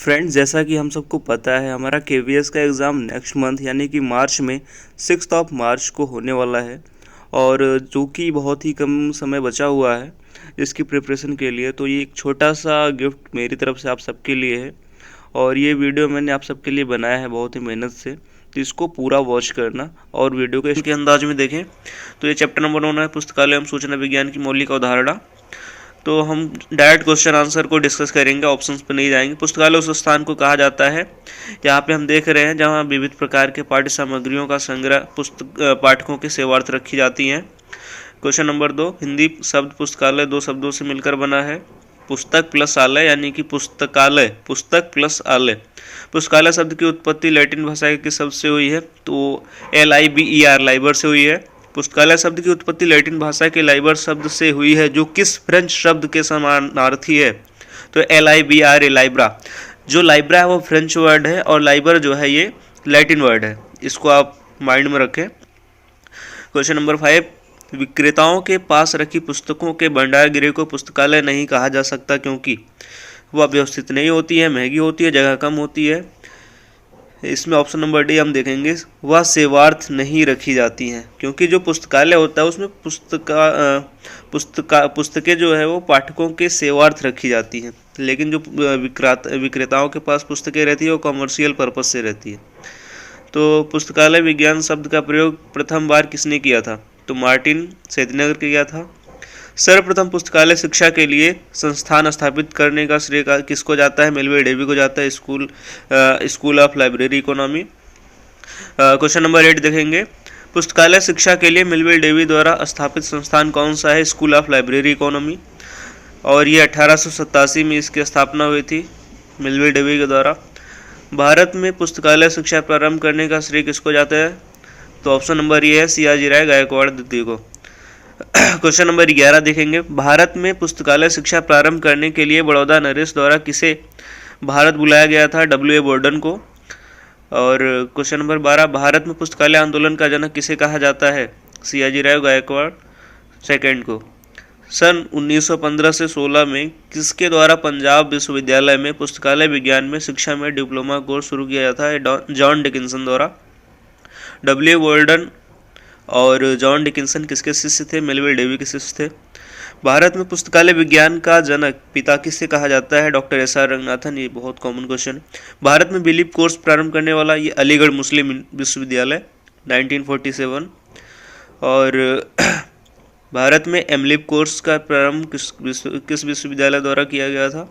Friends, जैसा कि हम सबको पता है हमारा केवीएस का एग्ज़ाम नेक्स्ट मंथ यानी कि मार्च में 6 मार्च को होने वाला है। और जो कि बहुत ही कम समय बचा हुआ है इसकी प्रिपरेशन के लिए, तो ये एक छोटा सा गिफ्ट मेरी तरफ से आप सबके लिए है। और ये वीडियो मैंने आप सबके लिए बनाया है बहुत ही मेहनत से, तो इसको पूरा वॉच करना और वीडियो को इसके अंदाज में देखें। तो ये चैप्टर नंबर 1 है, पुस्तकालय एवं सूचना विज्ञान की मौलिक अवधारणा। तो हम डायरेक्ट क्वेश्चन आंसर को डिस्कस करेंगे, ऑप्शंस पे नहीं जाएंगे। पुस्तकालय उस स्थान को कहा जाता है, यहाँ पे हम देख रहे हैं जहाँ विविध प्रकार के पाठ्य सामग्रियों का संग्रह पाठकों के सेवार्थ रखी जाती हैं। क्वेश्चन नंबर 2, हिंदी शब्द पुस्तकालय 2 शब्दों से मिलकर बना है। पुस्तक प्लस आलय यानी कि पुस्तकालय, पुस्तक प्लस आलय। पुस्तकालय शब्द की उत्पत्ति लैटिन भाषा के किस शब्द से हुई है? तो LIBER, लाइबर से हुई है। पुस्तकालय शब्द की उत्पत्ति लैटिन भाषा के लाइबर शब्द से हुई है, जो किस फ्रेंच शब्द के समानार्थी है? तो LIBRA, लाइब्रा। जो लाइब्रा है वो फ्रेंच वर्ड है और लाइबर जो है ये लैटिन वर्ड है, इसको आप माइंड में रखें। क्वेश्चन नंबर 5, विक्रेताओं के पास रखी पुस्तकों के भंडार गृह को पुस्तकालय नहीं कहा जा सकता क्योंकि वह व्यवस्थित नहीं होती है, महंगी होती है, जगह कम होती है। इसमें ऑप्शन नंबर डी हम देखेंगे, वह सेवार्थ नहीं रखी जाती हैं, क्योंकि जो पुस्तकालय होता है उसमें पुस्तकें जो है वो पाठकों के सेवार्थ रखी जाती हैं, लेकिन जो विक्रेताओं के पास पुस्तकें रहती है वो कमर्शियल पर्पस से रहती है। तो पुस्तकालय विज्ञान शब्द का प्रयोग प्रथम बार किसने किया था? तो मार्टिन सेतिनगर किया था। सर्वप्रथम पुस्तकालय शिक्षा के लिए संस्थान स्थापित करने का श्रेय किसको जाता है? मेलविल डेवी को जाता है, school of library economy. Question number 8 देखेंगे, पुस्तकालय शिक्षा के लिए मेलविल डेवी द्वारा स्थापित संस्थान कौन सा है? School of library economy. और ये 1887 में इसकी स्थापना हुई थी मेलविल डेवी के द्वारा। भारत में पुस्तकालय शिक्षा प्रारंभ करने का श्रेय किसको जाता है? तो ऑप्शन नंबर ये है, सियाजी राय गायकवाड़ द्वितीय को। क्वेश्चन नंबर 11 देखेंगे, भारत में पुस्तकालय शिक्षा प्रारंभ करने के लिए बड़ौदा नरेश द्वारा किसे भारत बुलाया गया था? W.A. बोर्डन को। और क्वेश्चन नंबर 12, भारत में पुस्तकालय आंदोलन का जनक किसे कहा जाता है? सियाजी राव गायकवाड़ सेकंड को। सन 1915 से 16 में किसके द्वारा पंजाब विश्वविद्यालय में पुस्तकालय विज्ञान में शिक्षा में डिप्लोमा कोर्स शुरू किया जाता है? जॉन डिकिंसन द्वारा। W.A. बोर्डन और जॉन डिकिंसन किसके शिष्य थे? मेलविल डेवी के शिष्य थे। भारत में पुस्तकालय विज्ञान का जनक पिता किससे कहा जाता है? Doctor S.R. रंगनाथन। ये बहुत कॉमन क्वेश्चन है। भारत में बिलीप कोर्स प्रारंभ करने वाला ये अलीगढ़ मुस्लिम विश्वविद्यालय 1947। और भारत में एमलिप कोर्स का प्रारंभ किस विश्वविद्यालय द्वारा किया गया था?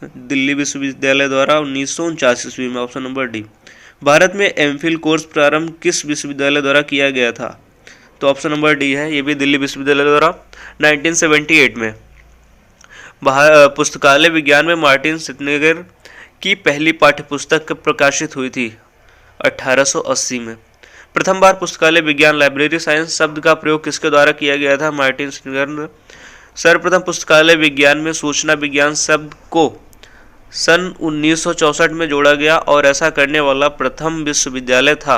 दिल्ली विश्वविद्यालय द्वारा 1949 ईस्वी में, ऑप्शन नंबर डी। भारत में एमफिल कोर्स प्रारंभ किस विश्वविद्यालय द्वारा किया गया था? तो ऑप्शन नंबर डी है, ये भी दिल्ली विश्वविद्यालय द्वारा 1978 में। पुस्तकालय विज्ञान में मार्टिन सेतिनगर की पहली पाठ्यपुस्तक प्रकाशित हुई थी 1880 में। प्रथम बार पुस्तकालय विज्ञान लाइब्रेरी साइंस शब्द का प्रयोग किसके द्वारा किया गया था? मार्टिन सेतिनगर ने। सर्वप्रथम पुस्तकालय विज्ञान में सूचना विज्ञान शब्द को सन 1964 में जोड़ा गया और ऐसा करने वाला प्रथम विश्वविद्यालय था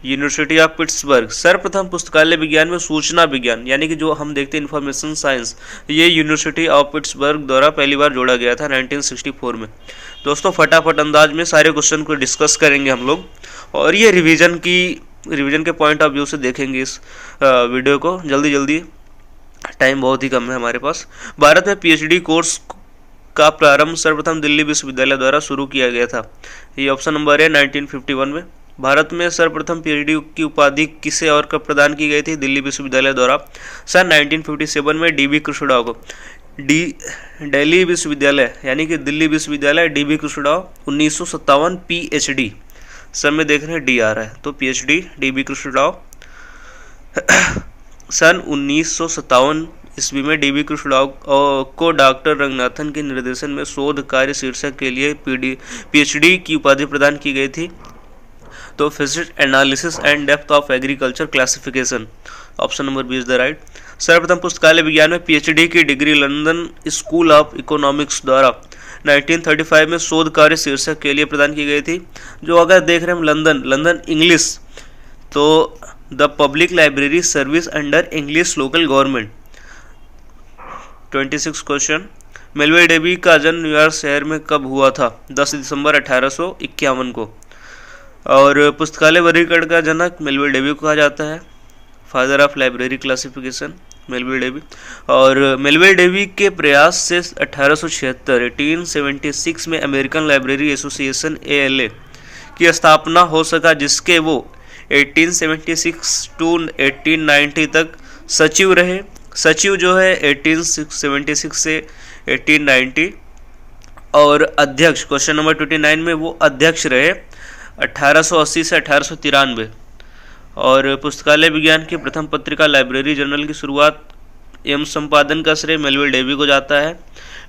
यूनिवर्सिटी ऑफ पिट्सबर्ग। सर्वप्रथम पुस्तकालय विज्ञान में सूचना विज्ञान यानी कि जो हम देखते हैं इंफॉर्मेशन साइंस, ये यूनिवर्सिटी ऑफ पिट्सबर्ग द्वारा पहली बार जोड़ा गया था 1964 में। दोस्तों, फटाफट अंदाज में सारे क्वेश्चन को डिस्कस करेंगे हम लोग, और ये रिवीजन के पॉइंट ऑफ व्यू से देखेंगे इस वीडियो को। जल्दी, टाइम बहुत ही कम है हमारे पास। भारत में PhD कोर्स का प्रारंभ सर्वप्रथम दिल्ली विश्वविद्यालय द्वारा शुरू किया गया था। ये ऑप्शन नंबर है 1951 में। भारत में सर्वप्रथम PhD की उपाधि किसे और कब प्रदान की गई थी? दिल्ली विश्वविद्यालय द्वारा सन 1957 में DB कृष्णराव को। दिल्ली विश्वविद्यालय यानी कि दिल्ली विश्वविद्यालय DB कृष्णराव 1957 PhD, सब में देख रहे हैं D आ रहा है, तो PhD DB कृष्णराव सन 1957 ईस्वी में DB कृष्णराव को डॉक्टर रंगनाथन के निर्देशन में शोध कार्य शीर्षक के लिए PhD की उपाधि प्रदान की गई थी। तो physics analysis and depth of agriculture classification, option number B is the right. सर्वप्रथम पुस्तकालय विज्ञान में PhD की डिग्री लंदन स्कूल ऑफ इकोनॉमिक्स द्वारा 1935 में शोध कार्य शीर्षक के लिए प्रदान की गई थी। जो अगर देख रहे हैं हम लंदन इंग्लिश, तो the public library service under English local government. 26 question, Melvil Dewey का जन्म न्यूयॉर्क शहर में कब हुआ था? 10 दिसंबर 1851 को। और पुस्तकालय वर्गीकरण का जनक मेलविल डेवी को कहा जाता है, father of library classification Melvil Dewey. और मेलविल डेवी के प्रयास से 1876 में अमेरिकन लाइब्रेरी एसोसिएशन ALA की स्थापना हो सका, जिसके वो 1876 टू 1890 तक सचिव रहे। सचिव जो है 1876 से 1890, और अध्यक्ष क्वेश्चन नंबर 29 में वो अध्यक्ष रहे 1880 से 1893। और पुस्तकालय विज्ञान की प्रथम पत्रिका लाइब्रेरी जर्नल की शुरुआत एवं संपादन का श्रेय मेलविल डेवी को जाता है।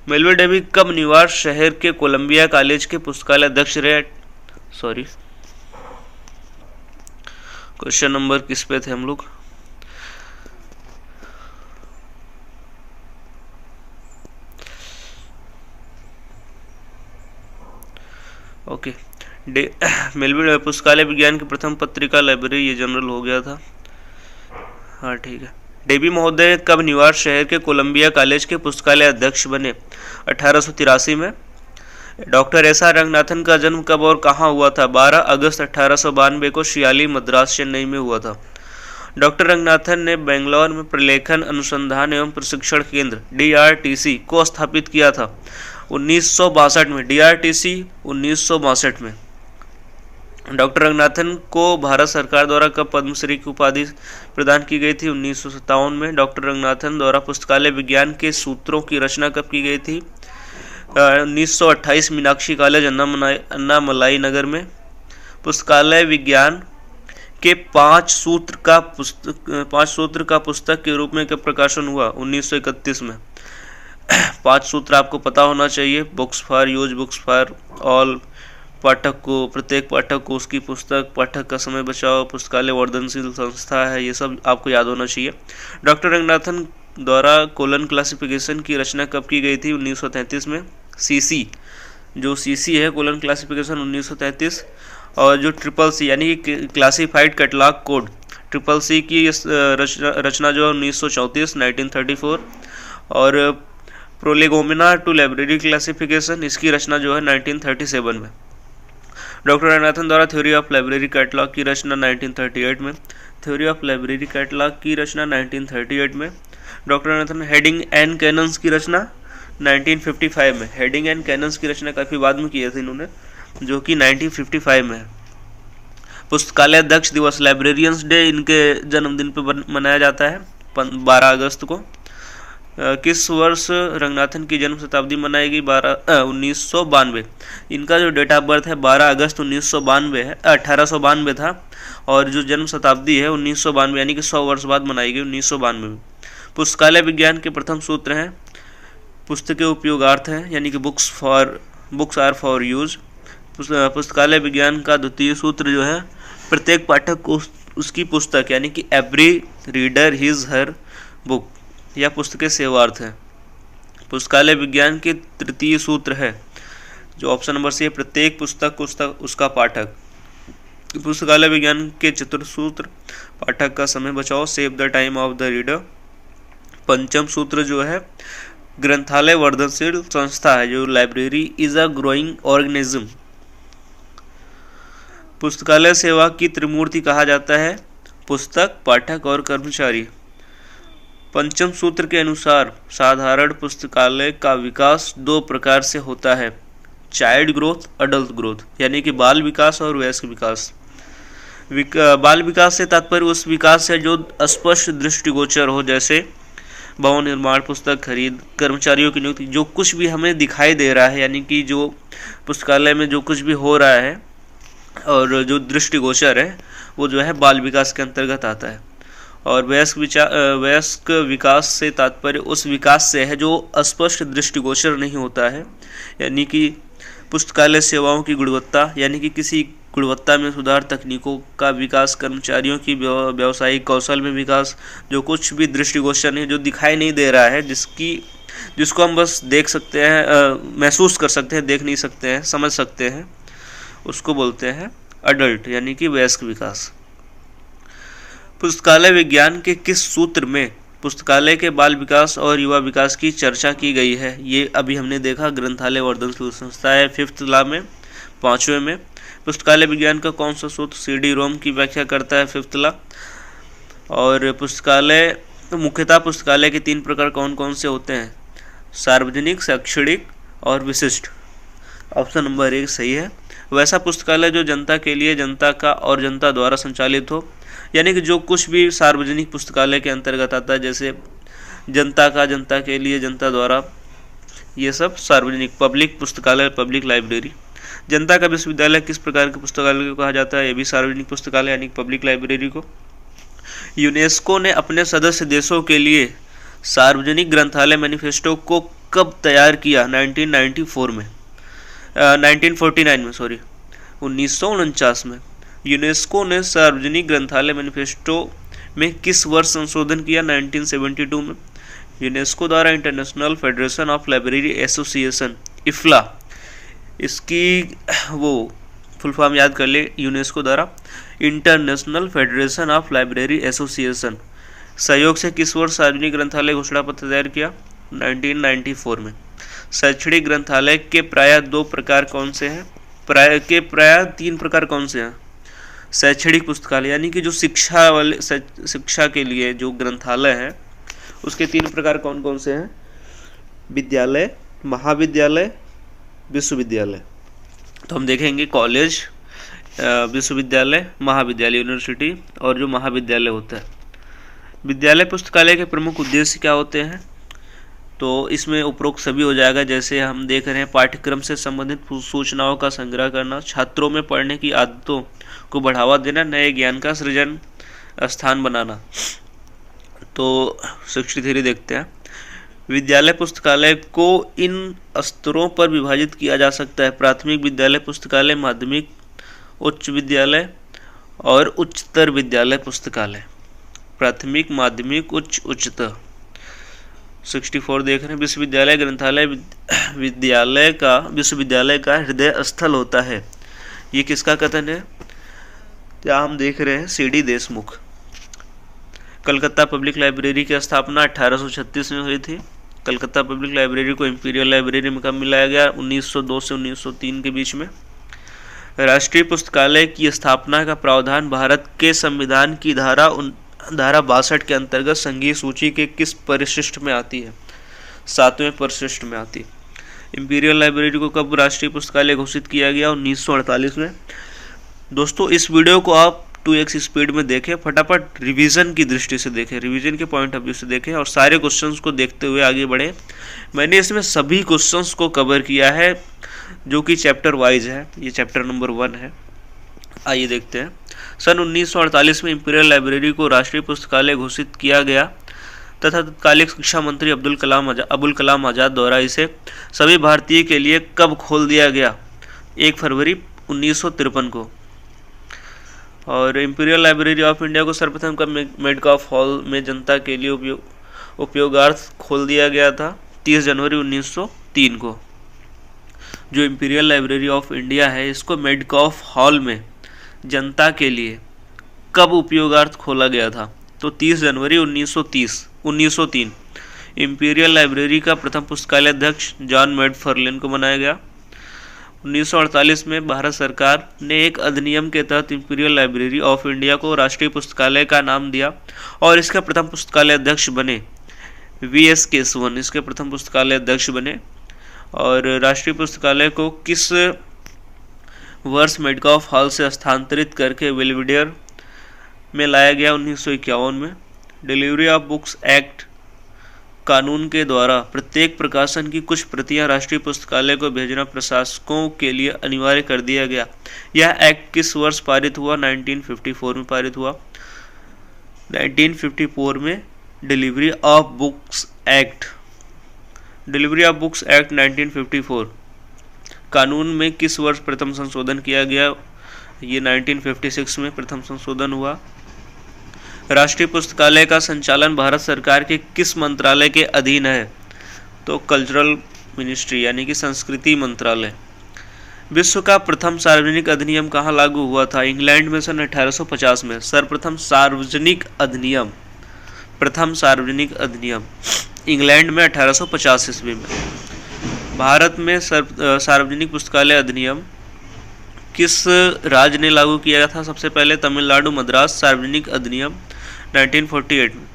मेलविल डेवी कब न्यूयॉर्क शहर के कोलंबिया कॉलेज के पुस्तकालय अध्यक्ष रहे? क्वेश्चन नंबर किस पे थे हम लोग? ओके, मेलविल पुस्तकालय विज्ञान की प्रथम पत्रिका लाइब्रेरी ये जनरल हो गया था। हाँ ठीक है। डेवी महोदय कब न्यूयॉर्क शहर के कोलंबिया कॉलेज के पुस्तकालय अध्यक्ष बने? 1883 में। डॉक्टर SR रंगनाथन का जन्म कब और कहाँ हुआ था? 12 अगस्त 1892 को शियाली, मद्रास, चेन्नई में हुआ था। डॉक्टर रंगनाथन ने बेंगलोर में प्रलेखन अनुसंधान एवं प्रशिक्षण केंद्र DRTC को स्थापित किया था 1962 में। DRTC 1962 में। डॉक्टर रंगनाथन को भारत सरकार द्वारा कब पद्मश्री की उपाधि प्रदान की गई थी? 1957 में। डॉक्टर रंगनाथन द्वारा पुस्तकालय विज्ञान के सूत्रों की रचना कब की गई थी? 1928 मीनाक्षी कॉलेज अन्नामलाई नगर में। पुस्तकालय विज्ञान के 5 सूत्र का पुस्तक के रूप में कब प्रकाशन हुआ? 1931 में। 5 सूत्र आपको पता होना चाहिए। Books for use, books for all, प्रत्येक पाठक को उसकी पुस्तक, पाठक का समय बचाओ, पुस्तकालय वर्धनशील संस्था है, ये सब आपको याद होना चाहिए। डॉक्टर रंगनाथन द्वारा कोलन क्लासिफिकेशन की रचना कब की गई थी? 1933 में। CC जो CC है कोलन क्लासिफिकेशन 1933, और जो CCC यानी कि क्लासिफाइड कैटलॉग कोड CCC की रचना जो है 1934 और प्रोलेगोमिना टू लाइब्रेरी क्लासिफिकेशन इसकी रचना जो है 1937 में। डॉक्टर रंगनाथन द्वारा थ्योरी ऑफ लाइब्रेरी कैटलॉग की रचना 1938 में। थ्योरी ऑफ लाइब्रेरी कैटलॉग की रचना 1938 में। Doctor Ranganathan heading and cannons की रचना 1955 में। हेडिंग एंड कैनन्स की रचना काफ़ी बाद में किए थे इन्होंने, जो कि 1955 में है। पुस्तकालय अध्यक्ष दिवस लाइब्रेरियंस डे इनके जन्मदिन पर मनाया जाता है 12 अगस्त को। किस वर्ष रंगनाथन की जन्म शताब्दी मनाई गई? 1992। इनका जो डेट ऑफ बर्थ है 12 अगस्त 1992 है, 1892 था, और जो जन्म शताब्दी है 1992 यानी कि 100 वर्ष बाद मनाई गई 1992 में। पुस्तकालय विज्ञान के प्रथम सूत्र हैं पुस्तकें उपयोगार्थ हैं, यानी कि बुक्स आर फॉर यूज। पुस्तकालय विज्ञान का द्वितीय सूत्र जो है प्रत्येक पाठक को उसकी पुस्तक, यानी कि every reader his her book, या पुस्तकें सेवार्थ है। पुस्तकालय विज्ञान के तृतीय सूत्र है जो ऑप्शन नंबर सी है, प्रत्येक पुस्तक उसका पाठक। पुस्तकालय विज्ञान के चतुर्थ सूत्र पाठक का समय बचाओ, save the time of the reader. पंचम सूत्र जो है ग्रंथालय वर्धनशील संस्था है, जो library is a growing organism. पुस्तकालय सेवा की त्रिमूर्ति कहा जाता है पुस्तक, पाठक और कर्मचारी। पंचम सूत्र के अनुसार साधारण पुस्तकालय का विकास 2 प्रकार से होता है, चाइल्ड ग्रोथ, अडल्ट ग्रोथ, यानी कि बाल विकास और वयस्क विकास। बाल विकास से तात्पर्य उस विकास से जो स्पष्ट दृष्टिगोचर हो, जैसे भवन निर्माण, पुस्तक खरीद, कर्मचारियों की नियुक्ति, जो कुछ भी हमें दिखाई दे रहा है, यानी कि जो पुस्तकालय में जो कुछ भी हो रहा है और जो दृष्टिगोचर है वो जो है बाल विकास के अंतर्गत आता है। और वयस्क विकास से तात्पर्य उस विकास से है जो अस्पष्ट दृष्टिगोचर नहीं होता है, यानी कि पुस्तकालय सेवाओं की गुणवत्ता, यानी कि किसी गुणवत्ता में सुधार, तकनीकों का विकास, कर्मचारियों की व्यावसायिक कौशल में विकास, जो कुछ भी दृष्टिगोचर नहीं, जो दिखाई नहीं दे रहा है, जिसको हम बस देख सकते हैं, महसूस कर सकते हैं, देख नहीं सकते हैं, समझ सकते हैं, उसको बोलते हैं अडल्ट, यानी कि वयस्क विकास। पुस्तकालय विज्ञान के किस सूत्र में पुस्तकालय के बाल विकास और युवा विकास की चर्चा की गई है। ये अभी हमने देखा, ग्रंथालय वर्धन संस्था है 5th लॉ में, 5वें में। पुस्तकालय विज्ञान का कौन सा सूत्र CD रोम की व्याख्या करता है 5th लॉ। और पुस्तकालय मुख्यतः पुस्तकालय के 3 प्रकार कौन कौन से होते हैं? सार्वजनिक, शैक्षणिक और विशिष्ट। ऑप्शन नंबर 1 सही है। वैसा पुस्तकालय जो जनता के लिए, जनता का और जनता द्वारा संचालित हो, यानी कि जो कुछ भी सार्वजनिक पुस्तकालय के अंतर्गत आता है, जैसे जनता का, जनता के लिए, जनता द्वारा, ये सब सार्वजनिक, पब्लिक पुस्तकालय, पब्लिक लाइब्रेरी। जनता का विश्वविद्यालय किस प्रकार के पुस्तकालय को कहा जाता है? ये भी सार्वजनिक पुस्तकालय यानी पब्लिक लाइब्रेरी को। यूनेस्को ने अपने सदस्य देशों के लिए सार्वजनिक ग्रंथालय मैनिफेस्टो को कब तैयार किया? 1949 में, सॉरी 1949 में। यूनेस्को ने सार्वजनिक ग्रंथालय मैनिफेस्टो में किस वर्ष संशोधन किया? 1972 में। यूनेस्को द्वारा international federation of library association, IFLA, इसकी वो फुल फॉर्म याद कर ले, यूनेस्को द्वारा international federation of library association, सहयोग से किस वर्ष सार्वजनिक ग्रंथालय घोषणा पत्र तैयार किया? 1994 में। शैक्षणिक ग्रंथालय के प्रायः 2 प्रकार कौन से हैं? प्रायः 3 प्रकार कौन से हैं? शैक्षणिक पुस्तकालय यानी कि जो शिक्षा के लिए जो ग्रंथालय है, उसके 3 प्रकार कौन कौन से हैं? विद्यालय, महाविद्यालय, विश्वविद्यालय। तो हम देखेंगे कॉलेज, विश्वविद्यालय, महाविद्यालय, यूनिवर्सिटी, और जो महाविद्यालय होता है। विद्यालय पुस्तकालय के प्रमुख उद्देश्य क्या होते हैं? तो इसमें उपरोक्त सभी हो जाएगा। जैसे हम देख रहे हैं, पाठ्यक्रम से संबंधित सूचनाओं का संग्रह करना, छात्रों में पढ़ने की आदतों को बढ़ावा देना, नए ज्ञान का सृजन स्थान बनाना। तो शिक्षित थ्योरी देखते हैं। विद्यालय पुस्तकालय को इन स्तरों पर विभाजित किया जा सकता है: प्राथमिक विद्यालय पुस्तकालय, माध्यमिक, उच्च विद्यालय और उच्चतर विद्यालय पुस्तकालय। प्राथमिक, माध्यमिक, उच्च, उच्चतर। 64 देख रहे हैं। विश्वविद्यालय ग्रंथालय विश्वविद्यालय का हृदय स्थल होता है, ये किसका कथन है? क्या हम देख रहे हैं? CD Deshmukh. Calcutta public library की स्थापना 1836 में हुई थी। कलकत्ता पब्लिक लाइब्रेरी को इंपीरियल लाइब्रेरी में कब मिलाया गया? 1902 से 1903 के बीच में। राष्ट्रीय पुस्तकालय की स्थापना का प्रावधान भारत के संविधान की धारा 62 के अंतर्गत संघीय सूची के किस परिशिष्ट में आती है? 7वें परिशिष्ट में आती है। इंपीरियल लाइब्रेरी को कब राष्ट्रीय पुस्तकालय घोषित किया गया? 1948 में। दोस्तों, इस वीडियो को आप 2x स्पीड में देखें, फटाफट रिवीजन की दृष्टि से देखें, रिवीजन के पॉइंट ऑफ व्यू से देखें और सारे क्वेश्चंस को देखते हुए आगे बढ़ें। मैंने इसमें सभी क्वेश्चंस को कवर किया है जो कि चैप्टर वाइज है। ये चैप्टर नंबर 1 है। आइए देखते हैं। सन 1948 में इंपीरियल लाइब्रेरी को राष्ट्रीय पुस्तकालय घोषित किया गया तथा तत्कालीन शिक्षा मंत्री अबुल कलाम आज़ाद द्वारा इसे सभी भारतीय के लिए कब खोल दिया गया? 1 फरवरी 1953 को। और इंपीरियल लाइब्रेरी ऑफ इंडिया को सर्वप्रथम कब मेडकॉफ हॉल में जनता के लिए उपयोगार्थ खोल दिया गया था? 30 जनवरी 1903 को। जो इंपीरियल लाइब्रेरी ऑफ इंडिया है, इसको मेडकॉफ हॉल में जनता के लिए कब उपयोगार्थ खोला गया था? तो 30 जनवरी 1903। इंपीरियल लाइब्रेरी का प्रथम पुस्तकालय अध्यक्ष जॉन मैकफार्लेन को बनाया गया। 1948 में भारत सरकार ने एक अधिनियम के तहत इंपीरियल लाइब्रेरी ऑफ इंडिया को राष्ट्रीय पुस्तकालय का नाम दिया और इसके प्रथम पुस्तकालय अध्यक्ष बने V.S. केशवन, इसके प्रथम पुस्तकालय अध्यक्ष बने। और राष्ट्रीय पुस्तकालय को किस वर्ष मेडकॉफ हॉल से स्थानांतरित करके बेल्वेडियर में लाया गया? 1951 में। डिलीवरी ऑफ बुक्स एक्ट कानून के द्वारा प्रत्येक प्रकाशन की कुछ प्रतियां राष्ट्रीय पुस्तकालय को भेजना प्रशासकों के लिए अनिवार्य कर दिया गया। यह एक्ट किस वर्ष पारित हुआ? 1954 में पारित हुआ। 1954 में डिलीवरी ऑफ बुक्स एक्ट 1954 कानून में किस वर्ष प्रथम संशोधन किया गया? ये 1956 में प्रथम संशोधन हुआ। राष्ट्रीय पुस्तकालय का संचालन भारत सरकार के किस मंत्रालय के अधीन है? तो कल्चरल मिनिस्ट्री यानी कि संस्कृति मंत्रालय। विश्व का प्रथम सार्वजनिक अधिनियम कहाँ लागू हुआ था? इंग्लैंड में सन 1850 में। सर्वप्रथम सार्वजनिक अधिनियम प्रथम सार्वजनिक अधिनियम? इंग्लैंड में 1850 ईस्वी में। भारत में सार्वजनिक पुस्तकालय अधिनियम किस राज्य ने लागू किया था? सबसे पहले तमिलनाडु मद्रास सार्वजनिक अधिनियम 1948 में।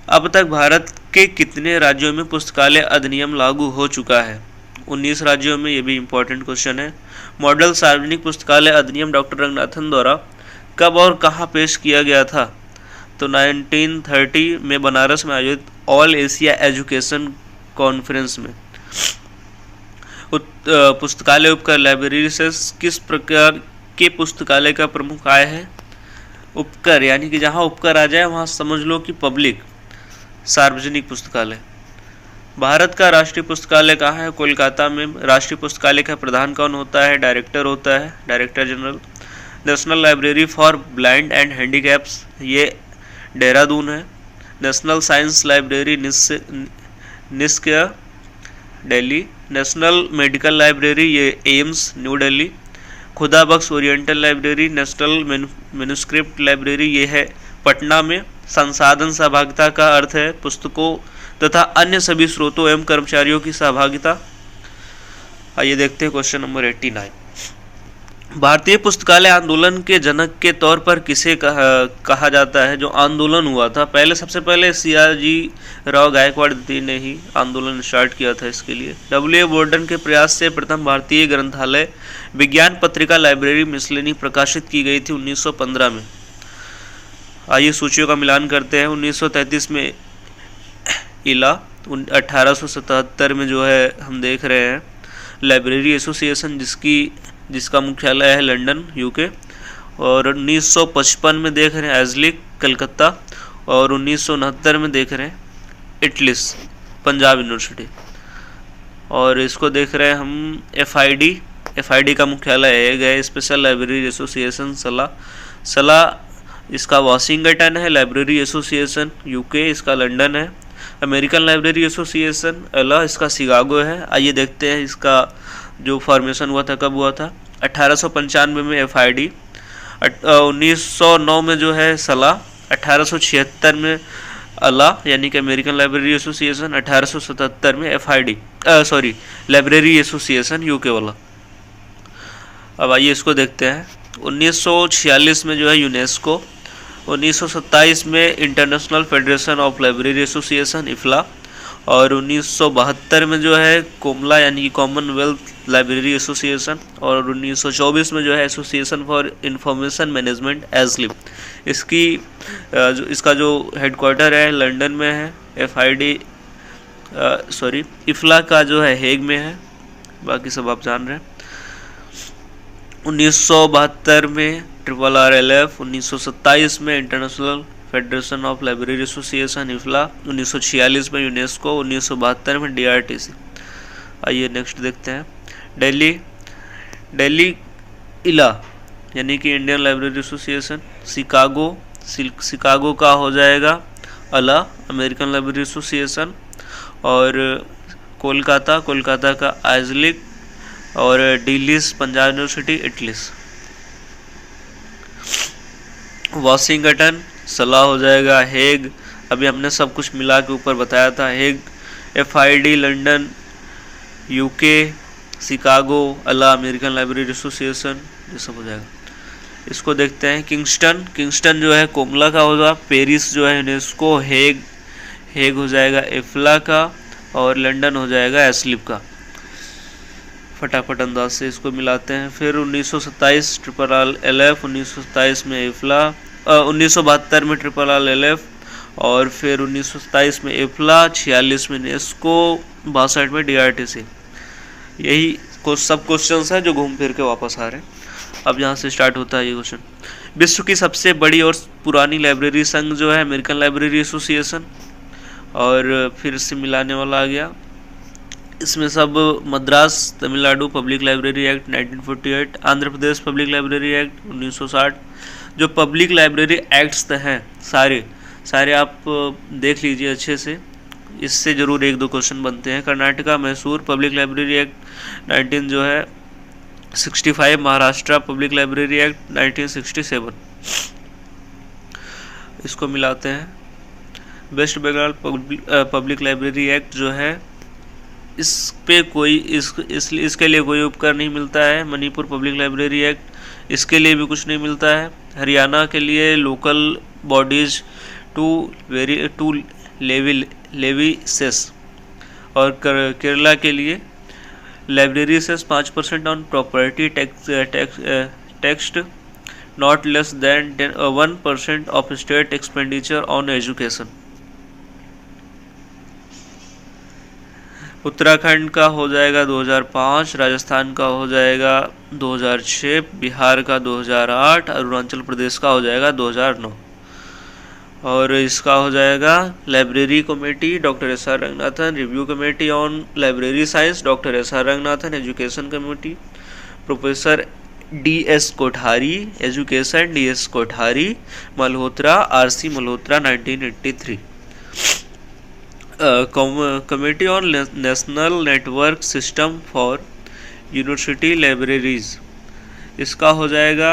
अब तक भारत के कितने राज्यों में पुस्तकालय अधिनियम लागू हो चुका है? 19 राज्यों में। ये भी इम्पोर्टेंट क्वेश्चन है। मॉडल सार्वजनिक पुस्तकालय अधिनियम डॉक्टर रंगनाथन द्वारा कब और कहाँ पेश किया गया था? तो 1930 में बनारस में आयोजित ऑल एशिया एजुकेशन कॉन्फ्रेंस में। पुस्तकालय उपकर लाइब्रेरी से किस प्रकार के पुस्तकालय का प्रमुख आय है? उपकर, यानी कि जहाँ उपकर आ जाए वहाँ समझ लो कि पब्लिक, सार्वजनिक पुस्तकालय। भारत का राष्ट्रीय पुस्तकालय कहाँ है? कोलकाता में। राष्ट्रीय पुस्तकालय का प्रधान कौन होता है? डायरेक्टर होता है, director general. National library for blind and handicaps, ये देहरादून है। नेशनल साइंस लाइब्रेरी निष्क्रिय, दिल्ली। नेशनल मेडिकल लाइब्रेरी, ये AIIMS, New Delhi. Khuda Bakhsh oriental library, national manuscript library, ये है पटना में। संसाधन सहभागिता का अर्थ है पुस्तकों तथा अन्य सभी स्रोतों एवं कर्मचारियों की सहभागिता। आइए देखते हैं क्वेश्चन नंबर 89। भारतीय पुस्तकालय आंदोलन के जनक के तौर पर किसे कहा जाता है? जो आंदोलन हुआ था पहले, सबसे पहले सियाजी राव गायकवाड़ द्वितीय ने ही आंदोलन स्टार्ट किया था इसके लिए। W.A. बोर्डन के प्रयास से प्रथम भारतीय ग्रंथालय विज्ञान पत्रिका लाइब्रेरी मिसलेनी प्रकाशित की गई थी 1915 में। आइए सूचियों का मिलान करते हैं। 1933 में इला, 1877 में जो है हम देख रहे हैं लाइब्रेरी एसोसिएशन जिसका मुख्यालय है लंदन, यूके। और 1955 में देख रहे हैं एजलिक, कलकत्ता। और 1969 में देख रहे हैं इटलिस, पंजाब यूनिवर्सिटी। और इसको देख रहे हैं हम एफआईडी का मुख्यालय है स्पेशल लाइब्रेरी एसोसिएशन सला इसका वाशिंगटन है। लाइब्रेरी एसोसिएशन यूके, इसका लंदन है। अमेरिकन लाइब्रेरी एसोसिएशन अला, इसका शिकागो है। आइए देखते हैं इसका जो फॉर्मेशन हुआ था कब हुआ था। 1895 में एफआईडी, 1909 में जो है सला, 1876 में अला यानी कि अमेरिकन लाइब्रेरी एसोसिएशन, 1877 में एफआईडी लाइब्रेरी एसोसिएशन यूके वाला। अब आइए इसको देखते हैं। 1946 में जो है यूनेस्को, 1927 में international federation of library association IFLA. और 1972 में जो है कोमला यानी कि कॉमनवेल्थ लाइब्रेरी एसोसिएशन। और 1924 में जो है एसोसिएशन फॉर इंफॉर्मेशन मैनेजमेंट एजलिप। इसका जो हेडक्वार्टर है लंदन में है। एफआईडी इफ्ला का जो है हेग में है। बाकी सब आप जान रहे हैं। 1972 में RRLF, 1927 में international federation of library association IFLA, 1946 में यूनेस्को, 1972 में DRTC। आइए नेक्स्ट देखते हैं। दिल्ली इला यानी कि इंडियन लाइब्रेरी एसोसिएशन। शिकागो का हो जाएगा अला, अमेरिकन लाइब्रेरी एसोसिएशन। और कोलकाता का आइजलिक। और डिलीस, पंजाब यूनिवर्सिटी, इटलिस। वाशिंगटन सलाह हो जाएगा हेग, अभी हमने सब कुछ मिला के ऊपर बताया था। हेग, एफआईडी लंदन, यूके, शिकागो, अला, अमेरिकन लाइब्रेरी एसोसिएशन, ये सब हो जाएगा। इसको देखते हैं। किंगस्टन जो है कोमला का होगा। पेरिस जो है यूनेस्को। हेग हो जाएगा इफ्ला का। और लंदन हो जाएगा एस्लिप का। फटाफट अंदाज से इसको मिलाते हैं। फिर 1927 RRLF, 1927 में इफ्ला, 1972 में RRLF। और फिर 1927 में इफ्ला, 46 में यूनेस्को, 62 में DRTC। यही सब क्वेश्चंस हैं जो घूम फिर के वापस आ रहे हैं। अब यहाँ से स्टार्ट होता है ये क्वेश्चन। विश्व की सबसे बड़ी और पुरानी लाइब्रेरी संघ जो है अमेरिकन लाइब्रेरी एसोसिएशन। और फिर से मिलाने वाला आ गया। इसमें सब Madras Tamil Nadu public library act 1948, Andhra Pradesh public library act 1960। जो पब्लिक लाइब्रेरी एक्ट्स हैं सारे आप देख लीजिए अच्छे से, इससे ज़रूर 1-2 क्वेश्चन बनते हैं। Karnataka Mysore public library act 1965, Maharashtra public library act 1967। इसको मिलाते हैं। West Bengal public library act जो है, इस पे कोई इसके लिए कोई उपकर नहीं मिलता है। मणिपुर पब्लिक लाइब्रेरी एक्ट, इसके लिए भी कुछ नहीं मिलता है। हरियाणा के लिए local bodies to levy cess, और केरला के लिए library cess 5% on property tax not less than 1% of state expenditure on education. Uttarakhand का हो जाएगा 2005, राजस्थान का हो जाएगा 2006, बिहार का 2008, अरुणाचल प्रदेश का हो जाएगा 2009। और इसका हो जाएगा library committee doctor S R Ranganathan, review committee on library science doctor S R Ranganathan, education committee professor D S Kothari, education D S Kothari, Malhotra R C. Malhotra 1983। Committee on national network system for university libraries, इसका हो जाएगा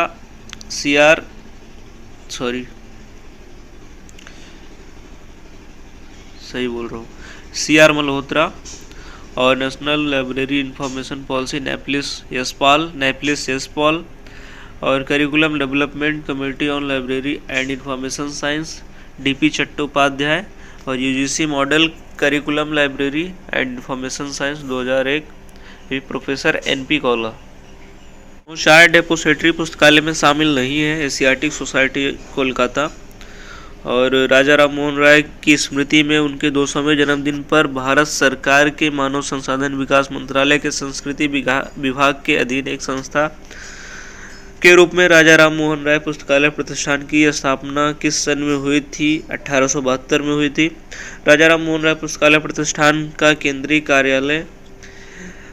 सी आर मल्होत्रा। और national library information policy NAPLIS Yashpal. और curriculum development committee on library and information science D P. Chattopadhyay. और UGC model curriculum library and information science 2001 professor N P. Kaula. शायद depository पुस्तकालय में शामिल नहीं है एशियाटिक सोसाइटी कोलकाता। और राजा राम मोहन राय की स्मृति में उनके 200वें जन्मदिन पर भारत सरकार के मानव संसाधन विकास मंत्रालय के संस्कृति विभाग के अधीन एक संस्था के रूप में राजा राम मोहन राय पुस्तकालय प्रतिष्ठान की स्थापना किस सन में हुई थी? 1872 में हुई थी। राजा राम मोहन राय पुस्तकालय प्रतिष्ठान का केंद्रीय कार्यालय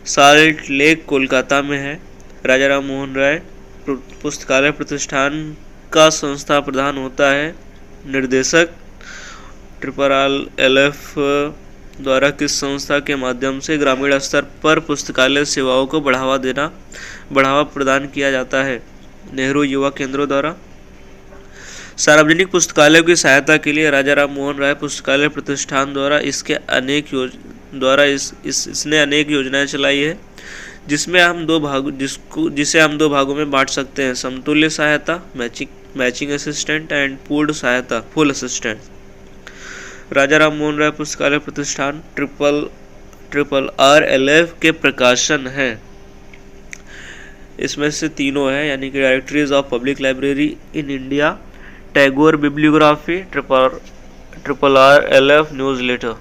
साल्ट लेक कोलकाता में है। राजा राम मोहन राय पुस्तकालय प्रतिष्ठान का संस्था प्रधान होता है निर्देशक LF द्वारा किस संस्था के माध्यम से ग्रामीण स्तर पर पुस्तकालय सेवाओं को बढ़ावा प्रदान किया जाता है? नेहरू युवा केंद्रों द्वारा। सार्वजनिक पुस्तकालयों की सहायता के लिए राजा राम मोहन राय पुस्तकालय प्रतिष्ठान द्वारा इसने अनेक योजनाएं चलाई है, जिसे हम दो भागों में बांट सकते हैं: समतुल्य सहायता मैचिंग असिस्टेंट एंड पूल्ड सहायता फुल असिस्टेंट। राजा राम मोहन राय पुस्तकालय प्रतिष्ठान RRLF के प्रकाशन है। इसमें से तीनों है, यानी कि directories of public library in India, Tagore bibliography, RRLF newsletter.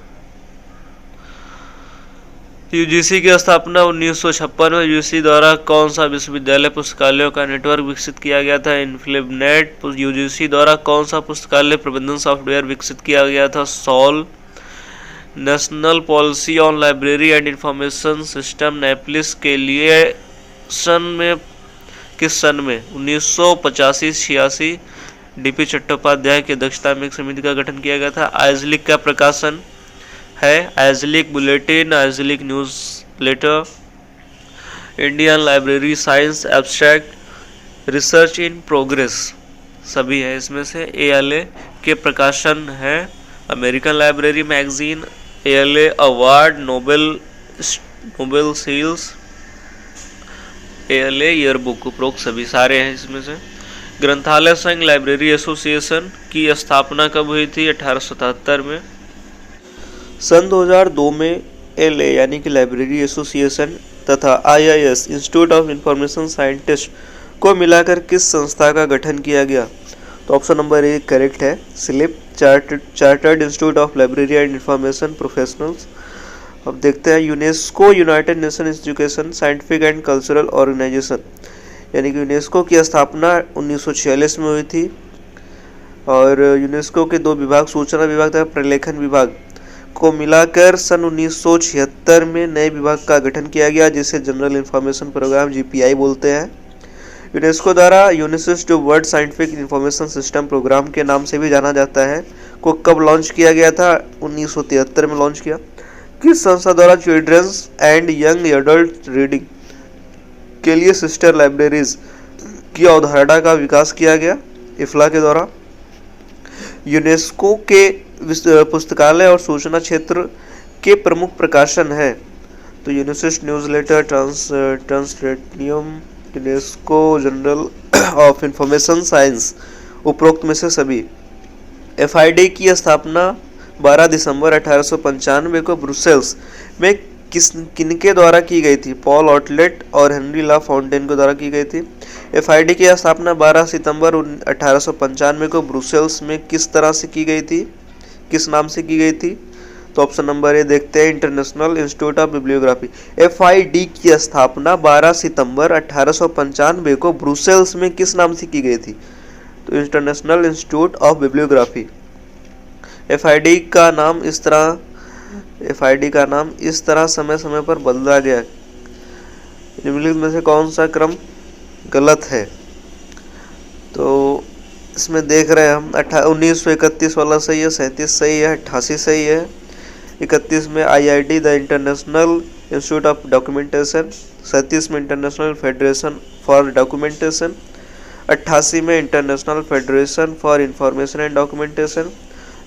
UGC की स्थापना 1956 में यूजीसी द्वारा कौन सा विश्वविद्यालय पुस्तकालयों का नेटवर्क विकसित किया गया था? इन्फ्लिबनेट। यूजीसी द्वारा कौन सा पुस्तकालय प्रबंधन सॉफ्टवेयर विकसित किया गया था? SOUL. National policy on library and information system NAPLIS के लिए किस सन में? 1985-86 डी.पी. चट्टोपाध्याय की अध्यक्षता में एक समिति का गठन किया गया था। आइजलिक का प्रकाशन है IASLIC bulletin, IASLIC newsletter, Indian library science abstract, research in progress, सभी है इसमें से। ALA के प्रकाशन है American library magazine, ALA award, noble seals, ALA yearbook, उपरोक्त सभी सारे हैं इसमें से। ग्रंथालय संघ लाइब्रेरी एसोसिएशन की स्थापना कब हुई थी? 1877 में। सन 2002 में LA यानी कि लाइब्रेरी एसोसिएशन तथा IIS institute of information scientist को मिलाकर किस संस्था का गठन किया गया? तो ऑप्शन नंबर A करेक्ट है, CILIP chartered institute of library and information professionals. अब देखते हैं UNESCO, united nation education scientific and cultural organization, यानी कि यूनेस्को की स्थापना 1946 में हुई थी। और यूनेस्को के दो विभाग, सूचना विभाग तथा प्रलेखन विभाग को मिलाकर सन 1976 में नए विभाग का गठन किया गया, जिसे जनरल इंफॉर्मेशन प्रोग्राम GPI बोलते हैं। यूनेस्को द्वारा UNISIST two world scientific information system programme के नाम से भी जाना जाता है, को कब लॉन्च किया गया था? 1973 में लॉन्च किया। किस संस्था द्वारा children's and young adult reading के लिए सिस्टर लाइब्रेरीज की अवधारणा का विकास किया गया? IFLA के द्वारा। यूनेस्को के पुस्तकालय और सूचना क्षेत्र के प्रमुख प्रकाशन है तो यूनिसिस्ट, न्यूज़लेटर, ट्रांसलेटनियम, UNESCO, journal of information science, उपरोक्त में से सभी। एफआईडी की स्थापना 12 दिसंबर 1895 को ब्रुसेल्स में किनके द्वारा की गई थी? पॉल आउटलेट और हेनरी ला फाउंटेन के द्वारा की गई थी। एफआईडी की स्थापना 12 सितंबर 1895 को ब्रुसेल्स में किस तरह से की गई थी, किस नाम से की गई थी? तो ऑप्शन नंबर ए देखते हैं, इंटरनेशनल इंस्टीट्यूट ऑफ बिब्लियोग्राफी। एफआईडी की स्थापना 12 सितंबर 1895 को ब्रुसेल्स में किस नाम से की गई थी? तो इंटरनेशनल इंस्टीट्यूट ऑफ बिब्लियोग्राफी। एफआईडी का नाम इस तरह समय समय पर बदला गया। निम्नलिखित में से कौन सा क्रम गलत है? तो इसमें देख रहे हैं हम 1931 वाला सही है, 37 सही है, 88 सही है, 31 में IID the international institute of documentation, 37 में इंटरनेशनल फेडरेशन फॉर डॉक्यूमेंटेशन, 88 में international federation for information and documentation.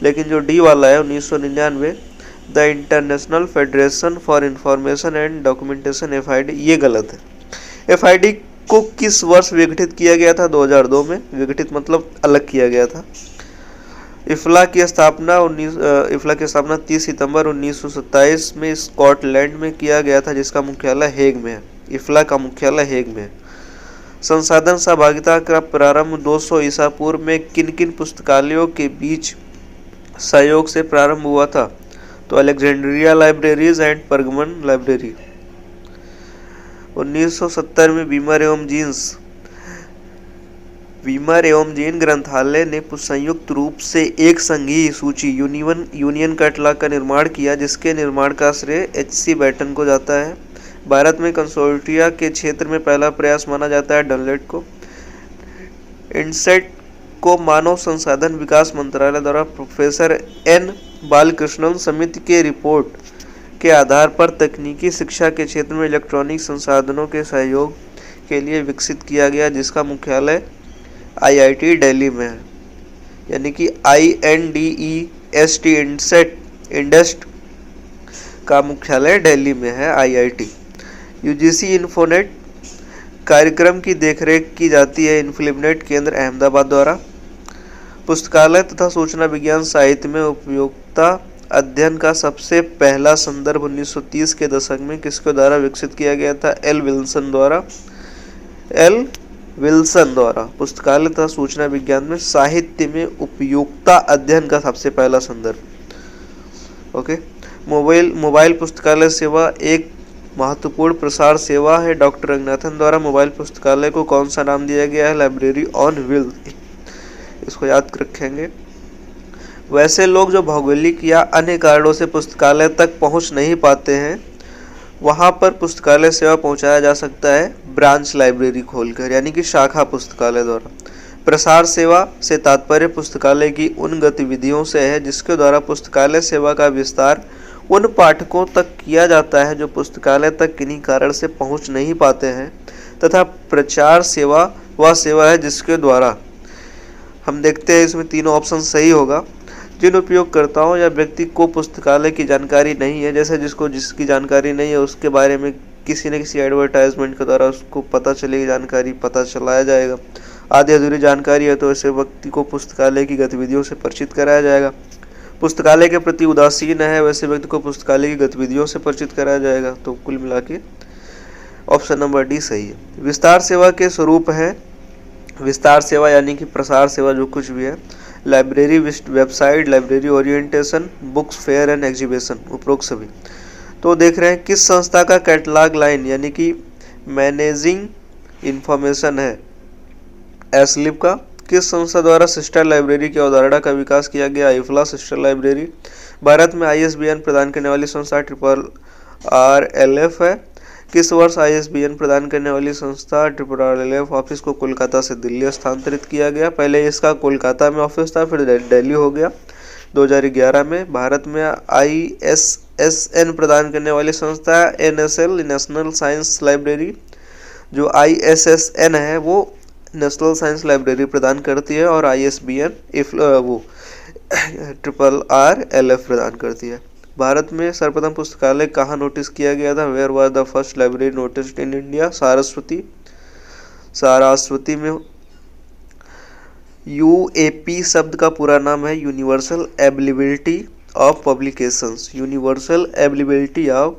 लेकिन जो डी वाला है 1999 the international federation for information and documentation एफआईडी, ये गलत है। एफआईडी को किस वर्ष विघटित किया गया था? 2002 में। विघटित मतलब अलग किया गया था। इफ्ला की स्थापना 30 सितंबर 1927 में स्कॉटलैंड में किया गया था, जिसका मुख्यालय हेग में है। इफ्ला का मुख्यालय हेग में है। संसाधन सहभागिता का प्रारंभ 200 ईसा पूर्व में किन किन पुस्तकालयों के बीच सहयोग से प्रारंभ हुआ था? तो अलेक्जेंड्रिया लाइब्रेरीज एंड परगमन लाइब्रेरी। 1970 में वीमर एवं जीन ग्रंथालय ने संयुक्त रूप से एक संघीय सूची यूनियन कैटलॉग का निर्माण किया, जिसके निर्माण का श्रेय एच.सी. बैटन को जाता है। भारत में कंसोर्टिया के क्षेत्र में पहला प्रयास माना जाता है डनलेट को। इनसेट को मानव संसाधन विकास मंत्रालय द्वारा प्रोफेसर एन बालकृष्णन समिति के रिपोर्ट के आधार पर तकनीकी शिक्षा के क्षेत्र में इलेक्ट्रॉनिक संसाधनों के सहयोग के लिए विकसित किया गया, जिसका मुख्यालय आईआईटी दिल्ली में है। यानी कि INDEST इंडेस्ट का मुख्यालय दिल्ली में है, आईआईटी। यूजीसी इन्फोनेट कार्यक्रम की देखरेख की जाती है इन्फोनेट केंद्र अहमदाबाद द्वारा। पुस्तकालय तथा सूचना विज्ञान साहित्य में उपयोगिता अध्ययन का सबसे पहला संदर्भ 1930 के दशक में किसके द्वारा विकसित किया गया था? एल विल्सन द्वारा। पुस्तकालय तथा सूचना विज्ञान में साहित्य में उपयोगिता अध्ययन का सबसे पहला संदर्भ। ओके। मोबाइल पुस्तकालय सेवा एक महत्वपूर्ण प्रसार सेवा है। डॉक्टर रंगनाथन द्वारा मोबाइल पुस्तकालय को कौन सा नाम दिया गया है? Library on wheels. इसको याद रखेंगे। वैसे लोग जो भौगोलिक या अन्य कारणों से पुस्तकालय तक पहुंच नहीं पाते हैं, वहां पर पुस्तकालय सेवा पहुंचाया जा सकता है ब्रांच लाइब्रेरी खोलकर, यानी कि शाखा पुस्तकालय द्वारा। प्रसार सेवा से तात्पर्य पुस्तकालय की उन गतिविधियों से है जिसके द्वारा पुस्तकालय सेवा का विस्तार उन पाठकों तक किया जाता है जो पुस्तकालय तक किन्हीं कारण से पहुंच नहीं पाते हैं, तथा प्रचार सेवा वह सेवा है जिसके द्वारा, हम देखते हैं इसमें तीनों ऑप्शन सही होगा, जिन उपयोगकर्ताओं या व्यक्ति को पुस्तकालय की जानकारी नहीं है, जैसे जिसकी जानकारी नहीं है उसके बारे में किसी न किसी एडवर्टाइजमेंट के द्वारा उसको पता चलेगी, जानकारी पता चलाया जाएगा। आधी अधूरी जानकारी है तो ऐसे व्यक्ति को पुस्तकालय की गतिविधियों से परिचित कराया जाएगा। पुस्तकालय के प्रति उदासीन है वैसे व्यक्ति को पुस्तकालय की गतिविधियों से परिचित कराया जाएगा। तो कुल मिला के ऑप्शन नंबर डी सही है। विस्तार सेवा के स्वरूप है, विस्तार सेवा यानी कि प्रसार सेवा जो कुछ भी है, library website, library orientation, books fair and exhibition, उपरोक्त सभी। तो देख रहे हैं किस संस्था का कैटलॉग लाइन यानी कि मैनेजिंग इंफॉर्मेशन है एसलिप का। किस संस्था द्वारा सिस्टर लाइब्रेरी की अवधारणा का विकास किया गया? इफ्ला सिस्टर लाइब्रेरी। भारत में ISBN प्रदान करने वाली संस्था RRLF है। किस वर्ष ISBN प्रदान करने वाली संस्था RRLF ऑफिस को कोलकाता से दिल्ली स्थानांतरित किया गया? पहले इसका कोलकाता में ऑफिस था, फिर दिल्ली हो गया 2011 में। भारत में ISSN प्रदान करने वाली संस्था NSL नेशनल साइंस लाइब्रेरी। जो ISSN है वो नेशनल साइंस लाइब्रेरी प्रदान करती है, और ISBN RRLF प्रदान करती है। भारत में सर्वप्रथम पुस्तकालय कहाँ नोटिस किया गया था? Where was the first library noticed in India? Saraswati में। UAP शब्द का पूरा नाम है universal availability of publications. Universal availability of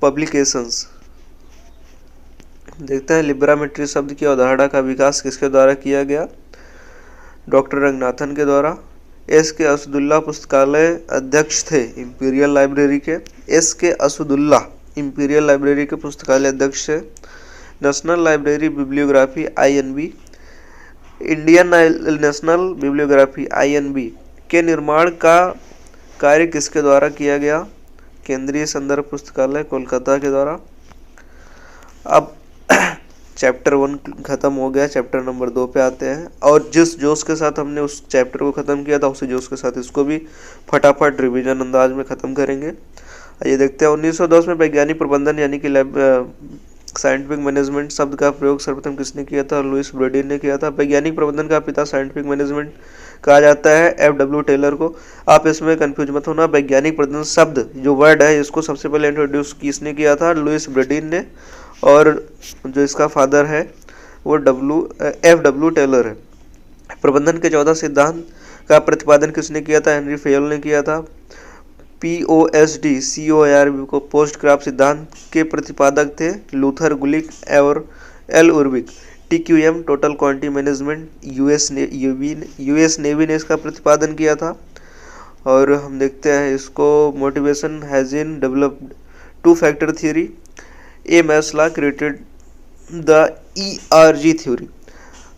publications. देखते हैं लिब्रामेट्री शब्द की अवधारणा का विकास किसके द्वारा किया गया? डॉक्टर रंगनाथन के द्वारा। S.K. असदुल्ला पुस्तकालय अध्यक्ष थे इंपीरियल लाइब्रेरी के। S.K. असदुल्ला इंपीरियल लाइब्रेरी के पुस्तकालय अध्यक्ष थे। National library bibliography INB, Indian national bibliography INB के निर्माण का कार्य किसके द्वारा किया गया? केंद्रीय संदर्भ पुस्तकालय कोलकाता के द्वारा। अब चैप्टर 1 खत्म हो गया, चैप्टर नंबर 2 पे आते हैं। और जिस जोश के साथ हमने उस चैप्टर को ख़त्म किया था उसी जोश के साथ इसको भी फटाफट रिवीजन अंदाज में ख़त्म करेंगे। ये देखते हैं 1910 में वैज्ञानिक प्रबंधन यानी कि साइंटिफिक मैनेजमेंट शब्द का प्रयोग सर्वप्रथम किसने किया था? लुईस ब्रेडिन ने किया था। वैज्ञानिक प्रबंधन का पिता साइंटिफिक मैनेजमेंट कहा जाता है FW टेलर को। आप इसमें कंफ्यूज मत होना, वैज्ञानिक प्रबंधन शब्द जो वर्ड है इसको सबसे पहले इंट्रोड्यूस किसने किया था? लुईस ब्रेडिन ने। और जो इसका फादर है वो FW टेलर है। प्रबंधन के 14 सिद्धांत का प्रतिपादन किसने किया था? हेनरी फेयल ने किया था। POSD CORB को पोस्ट क्राफ्ट सिद्धांत के प्रतिपादक थे लूथर गुलिक और L उर्बिक। TQM total quantity management US navy ने इसका प्रतिपादन किया था। और हम देखते हैं इसको motivation has in developed two factor theory. A. Maslow created the ERG theory.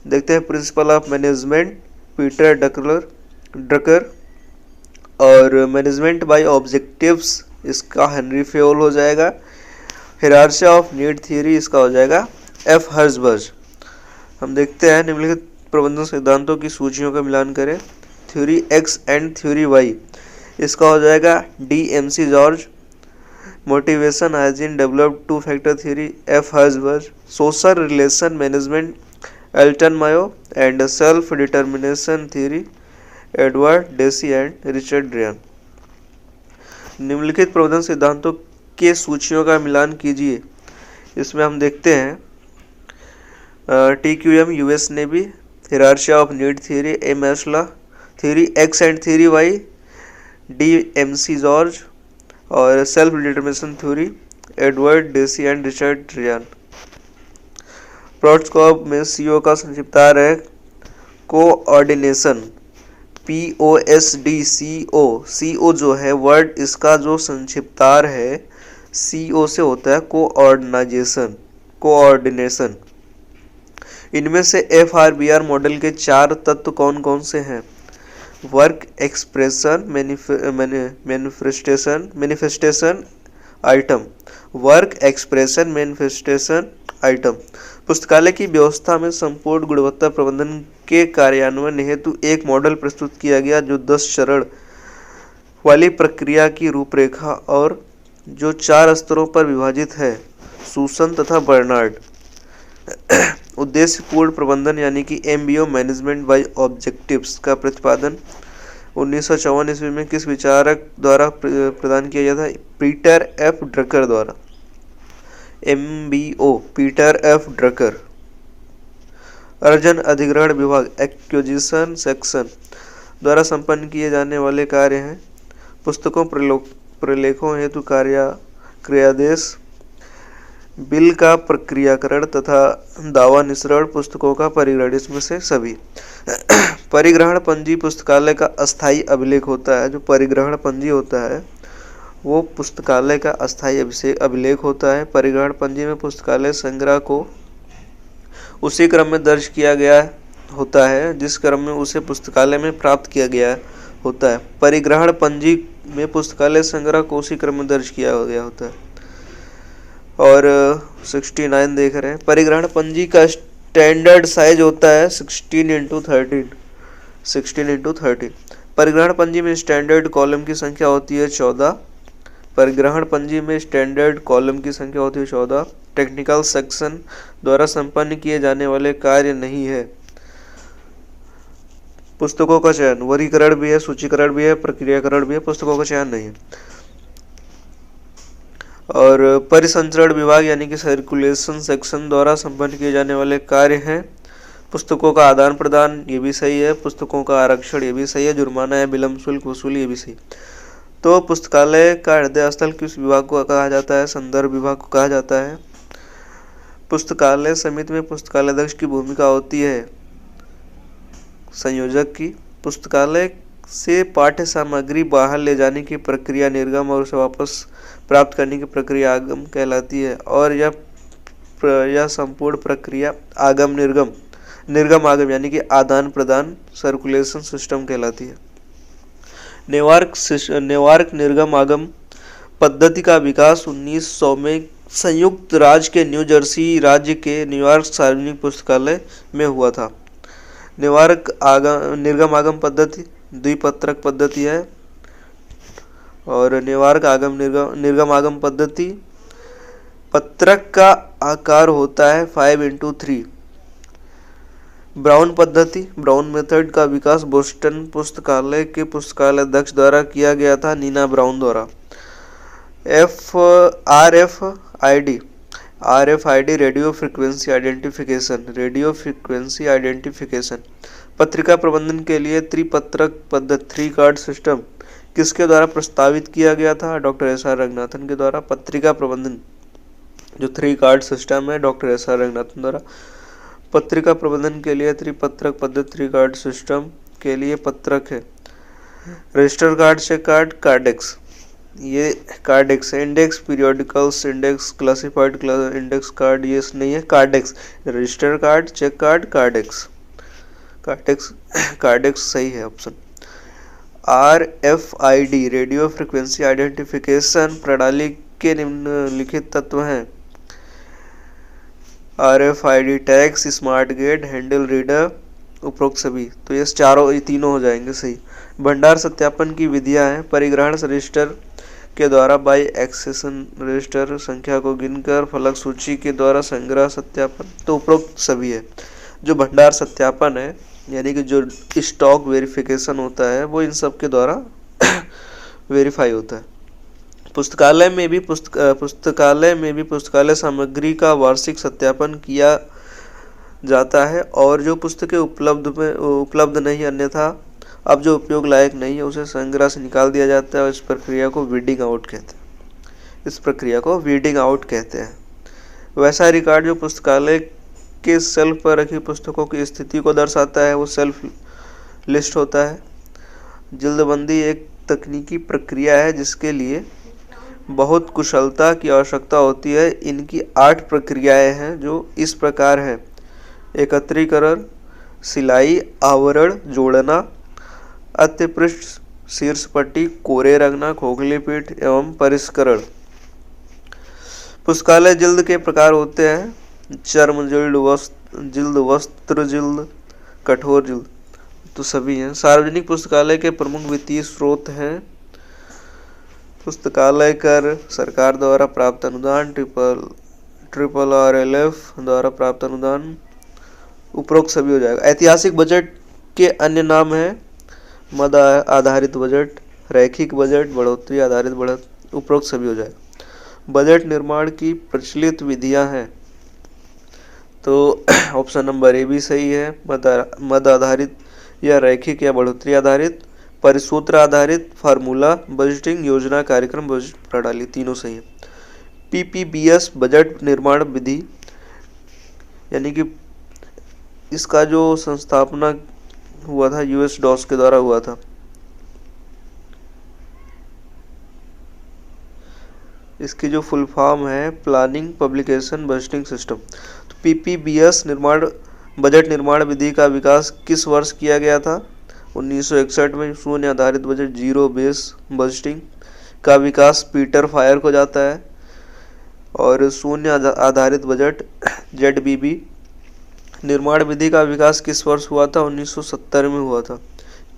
देखते हैं principle of management Peter Drucker. और मैनेजमेंट बाय ऑब्जेक्टिव्स इसका हेनरी फेयोल हो जाएगा। हिरार्ची ऑफ नीड थ्योरी इसका हो जाएगा F. हर्जबर्ग। हम देखते हैं निम्नलिखित प्रबंधन सिद्धांतों की सूचियों का मिलान करें। Theory X and theory Y इसका हो जाएगा DMC George. Motivation has been developed two factor theory F. Herzberg. Social relation management Elton Mayo and self determination theory Edward Deci and Richard Ryan. निम्नलिखित प्रबंधन सिद्धांतों के सूचियों का मिलान कीजिए। इसमें हम देखते हैं TQM US navy, hierarchy of need theory A. Maslow, theory X and theory Y DMC George और self determination theory Edward Deci and Richard Ryan. प्रोटोकॉप में CO का संक्षिप्तार है कोऑर्डिनेशन POSD CO जो है वर्ड इसका जो संक्षिप्तार है CO से होता है कोऑर्डिनेशन। इनमें से FRBR मॉडल के 4 तत्व कौन कौन से हैं? Work, expression, manifestation, item. Work, expression, manifestation, item. पुस्तकालय की व्यवस्था में संपूर्ण गुणवत्ता प्रबंधन के कार्यान्वयन हेतु एक मॉडल प्रस्तुत किया गया जो 10 चरण वाली प्रक्रिया की रूपरेखा और जो 4 स्तरों पर विभाजित है। सूसन तथा बर्नार्ड। उद्देश्यपूर्ण प्रबंधन यानी कि MBO मैनेजमेंट बाय ऑब्जेक्टिव्स का प्रतिपादन 1954 ईस्वी में किस विचारक द्वारा प्रदान किया गया था? Peter F. ड्रकर द्वारा। MBO Peter F. ड्रकर। अर्जन अधिग्रहण विभाग एक्विजिशन सेक्शन द्वारा संपन्न किए जाने वाले कार्य हैं पुस्तकों प्रलेखों हेतु क्रियादेश, बिल का प्रक्रियाकरण तथा दावा निश्रण, पुस्तकों का परिग्रहण। इसमें से सभी। परिग्रहण पंजी पुस्तकालय का अस्थायी अभिलेख होता है। जो परिग्रहण पंजी होता है वो पुस्तकालय का अस्थायी अभिलेख होता है। परिग्रहण पंजी में पुस्तकालय संग्रह को उसी क्रम में दर्ज किया गया होता है जिस क्रम में उसे पुस्तकालय में प्राप्त किया गया होता है। परिग्रहण पंजी में पुस्तकालय संग्रह को उसी क्रम में दर्ज किया गया होता है। और 69 देख रहे हैं। परिग्रहण पंजी का स्टैंडर्ड साइज होता है 16x13। परिग्रहण पंजी में स्टैंडर्ड कॉलम की संख्या होती है 14। परिग्रहण पंजी में स्टैंडर्ड कॉलम की संख्या होती है 14। टेक्निकल सेक्शन द्वारा संपन्न किए जाने वाले कार्य नहीं है। पुस्तकों का चयन, वर्गीकरण भी है, सूचीकरण भी है, प्रक्रियाकरण भी है, पुस्तकों का चयन नहीं है। और परिसंचरण विभाग यानी कि सर्कुलेशन सेक्शन द्वारा संपन्न किए जाने वाले कार्य हैं। पुस्तकों का आदान प्रदान, ये भी सही है। पुस्तकों का आरक्षण, ये भी सही है। जुर्माना या विलम्ब शुल्क वसूली, ये भी सही। तो पुस्तकालय का हृदय स्थल किस विभाग को कहा जाता है? संदर्भ विभाग को कहा जाता है। पुस्तकालय समिति में पुस्तकालय अध्यक्ष की भूमिका होती है संयोजक की। पुस्तकालय से पाठ्य सामग्री बाहर ले जाने की प्रक्रिया निर्गम और उसे वापस प्राप्त करने की प्रक्रिया आगम कहलाती है। और यह संपूर्ण प्रक्रिया आगम निर्गम आगम यानी कि आदान प्रदान सर्कुलेशन सिस्टम कहलाती है। नेवार्क निर्गम आगम पद्धति का विकास 1900 में संयुक्त राज्य के न्यू जर्सी राज्य के न्यूयॉर्क सार्वजनिक पुस्तकालय में हुआ था। नेवार्क निर्गम आगम पद्धति द्विपत्रक पद्धति है। और नेवार्क निर्गम आगम पद्धति पत्रक का आकार होता है 5x3। ब्राउन पद्धति, ब्राउन मेथड का विकास बोस्टन पुस्तकालय के पुस्तकालय अध्यक्ष द्वारा किया गया था, नीना ब्राउन द्वारा। RFID रेडियो फ्रीक्वेंसी आइडेंटिफिकेशन पत्रिका प्रबंधन के लिए त्रिपत्रक पद्धति 3 कार्ड सिस्टम किसके द्वारा प्रस्तावित किया गया था? डॉक्टर SR रंगनाथन के द्वारा। पत्रिका प्रबंधन जो 3 कार्ड सिस्टम है, डॉक्टर SR रंगनाथन द्वारा। पत्रिका प्रबंधन के लिए त्रिपत्रक पद्धति 3 कार्ड सिस्टम के लिए पत्रक है register card, check card, kardex. ये कार्डेक्स है। Index periodicals, index classified index card, ये नहीं है। Kardex register card, check card, kardex सही है option. RFID radio frequency identification प्रणाली के निम्नलिखित तत्व हैं। RFID tags, smart gate, handle reader, उपरोक्त सभी। तो ये तीनों हो जाएंगे सही। भंडार सत्यापन की विधियां हैं। परिग्रहण रजिस्टर के द्वारा बाई एक्सेशन रजिस्टर संख्या को गिनकर, फलक सूची के द्वारा संग्रह सत्यापन, तो उपरोक्त सभी है। जो भंडार सत्यापन है यानी कि जो स्टॉक वेरिफिकेशन होता है वो इन सब के द्वारा वेरीफाई होता है। पुस्तकालय में भी पुस्तकालय सामग्री का वार्षिक सत्यापन किया जाता है और जो पुस्तकें उपलब्ध नहीं, अन्यथा अब जो उपयोग लायक नहीं है, उसे संग्रह से निकाल दिया जाता है और इस प्रक्रिया को वीडिंग आउट कहते हैं। वैसा रिकॉर्ड जो पुस्तकालय के शेल्फ पर रखी पुस्तकों की स्थिति को दर्शाता है वो सेल्फ लिस्ट होता है। जल्दबंदी एक तकनीकी प्रक्रिया है जिसके लिए बहुत कुशलता की आवश्यकता होती है। इनकी 8 प्रक्रियाएं हैं जो इस प्रकार है: एकत्रीकरण, सिलाई, आवरण, जोड़ना, अत्यपृष्ठ, शीर्ष पट्टी, कोरे रंगना, खोखली पीठ एवं परिष्करण। पुस्तकालय जिल्द के प्रकार होते हैं: चर्म जिल्द, वस्त्र जिल्द, कठोर जिल्द, तो सभी हैं। सार्वजनिक पुस्तकालय के प्रमुख वित्तीय स्रोत हैं पुस्तकालय कर, सरकार द्वारा प्राप्त अनुदान, RRLF द्वारा प्राप्त अनुदान, उपरोक्त सभी हो जाएगा। ऐतिहासिक बजट के अन्य नाम हैं मद आधारित बजट, रैखिक बजट, बढ़ोतरी आधारित बजट, उपरोक्त सभी हो जाएगा। बजट निर्माण की प्रचलित विधियां हैं, तो ऑप्शन नंबर ए भी सही है। मद आधारित या रैखिक या बढ़ोतरी आधारित, परिसूत्र आधारित, फार्मूला, बजटिंग, योजना, कार्यक्रम, बजट प्रणाली, तीनों सही है। PPBS बजट निर्माण विधि यानी कि इसका जो संस्थापना हुआ था US डॉस के द्वारा हुआ था। इसकी जो फुल फॉर्म है प्लानिंग, पब्लिकेशन, बजटिंग सिस्टम। तो PPBS बजट निर्माण विधि का विकास किस वर्ष किया गया था? 1961 में। शून्य आधारित बजट, जीरो बेस बजटिंग का विकास पीटर फायर को जाता है। और शून्य आधारित बजट ZBB निर्माण विधि का विकास किस वर्ष हुआ था? 1970 में हुआ था।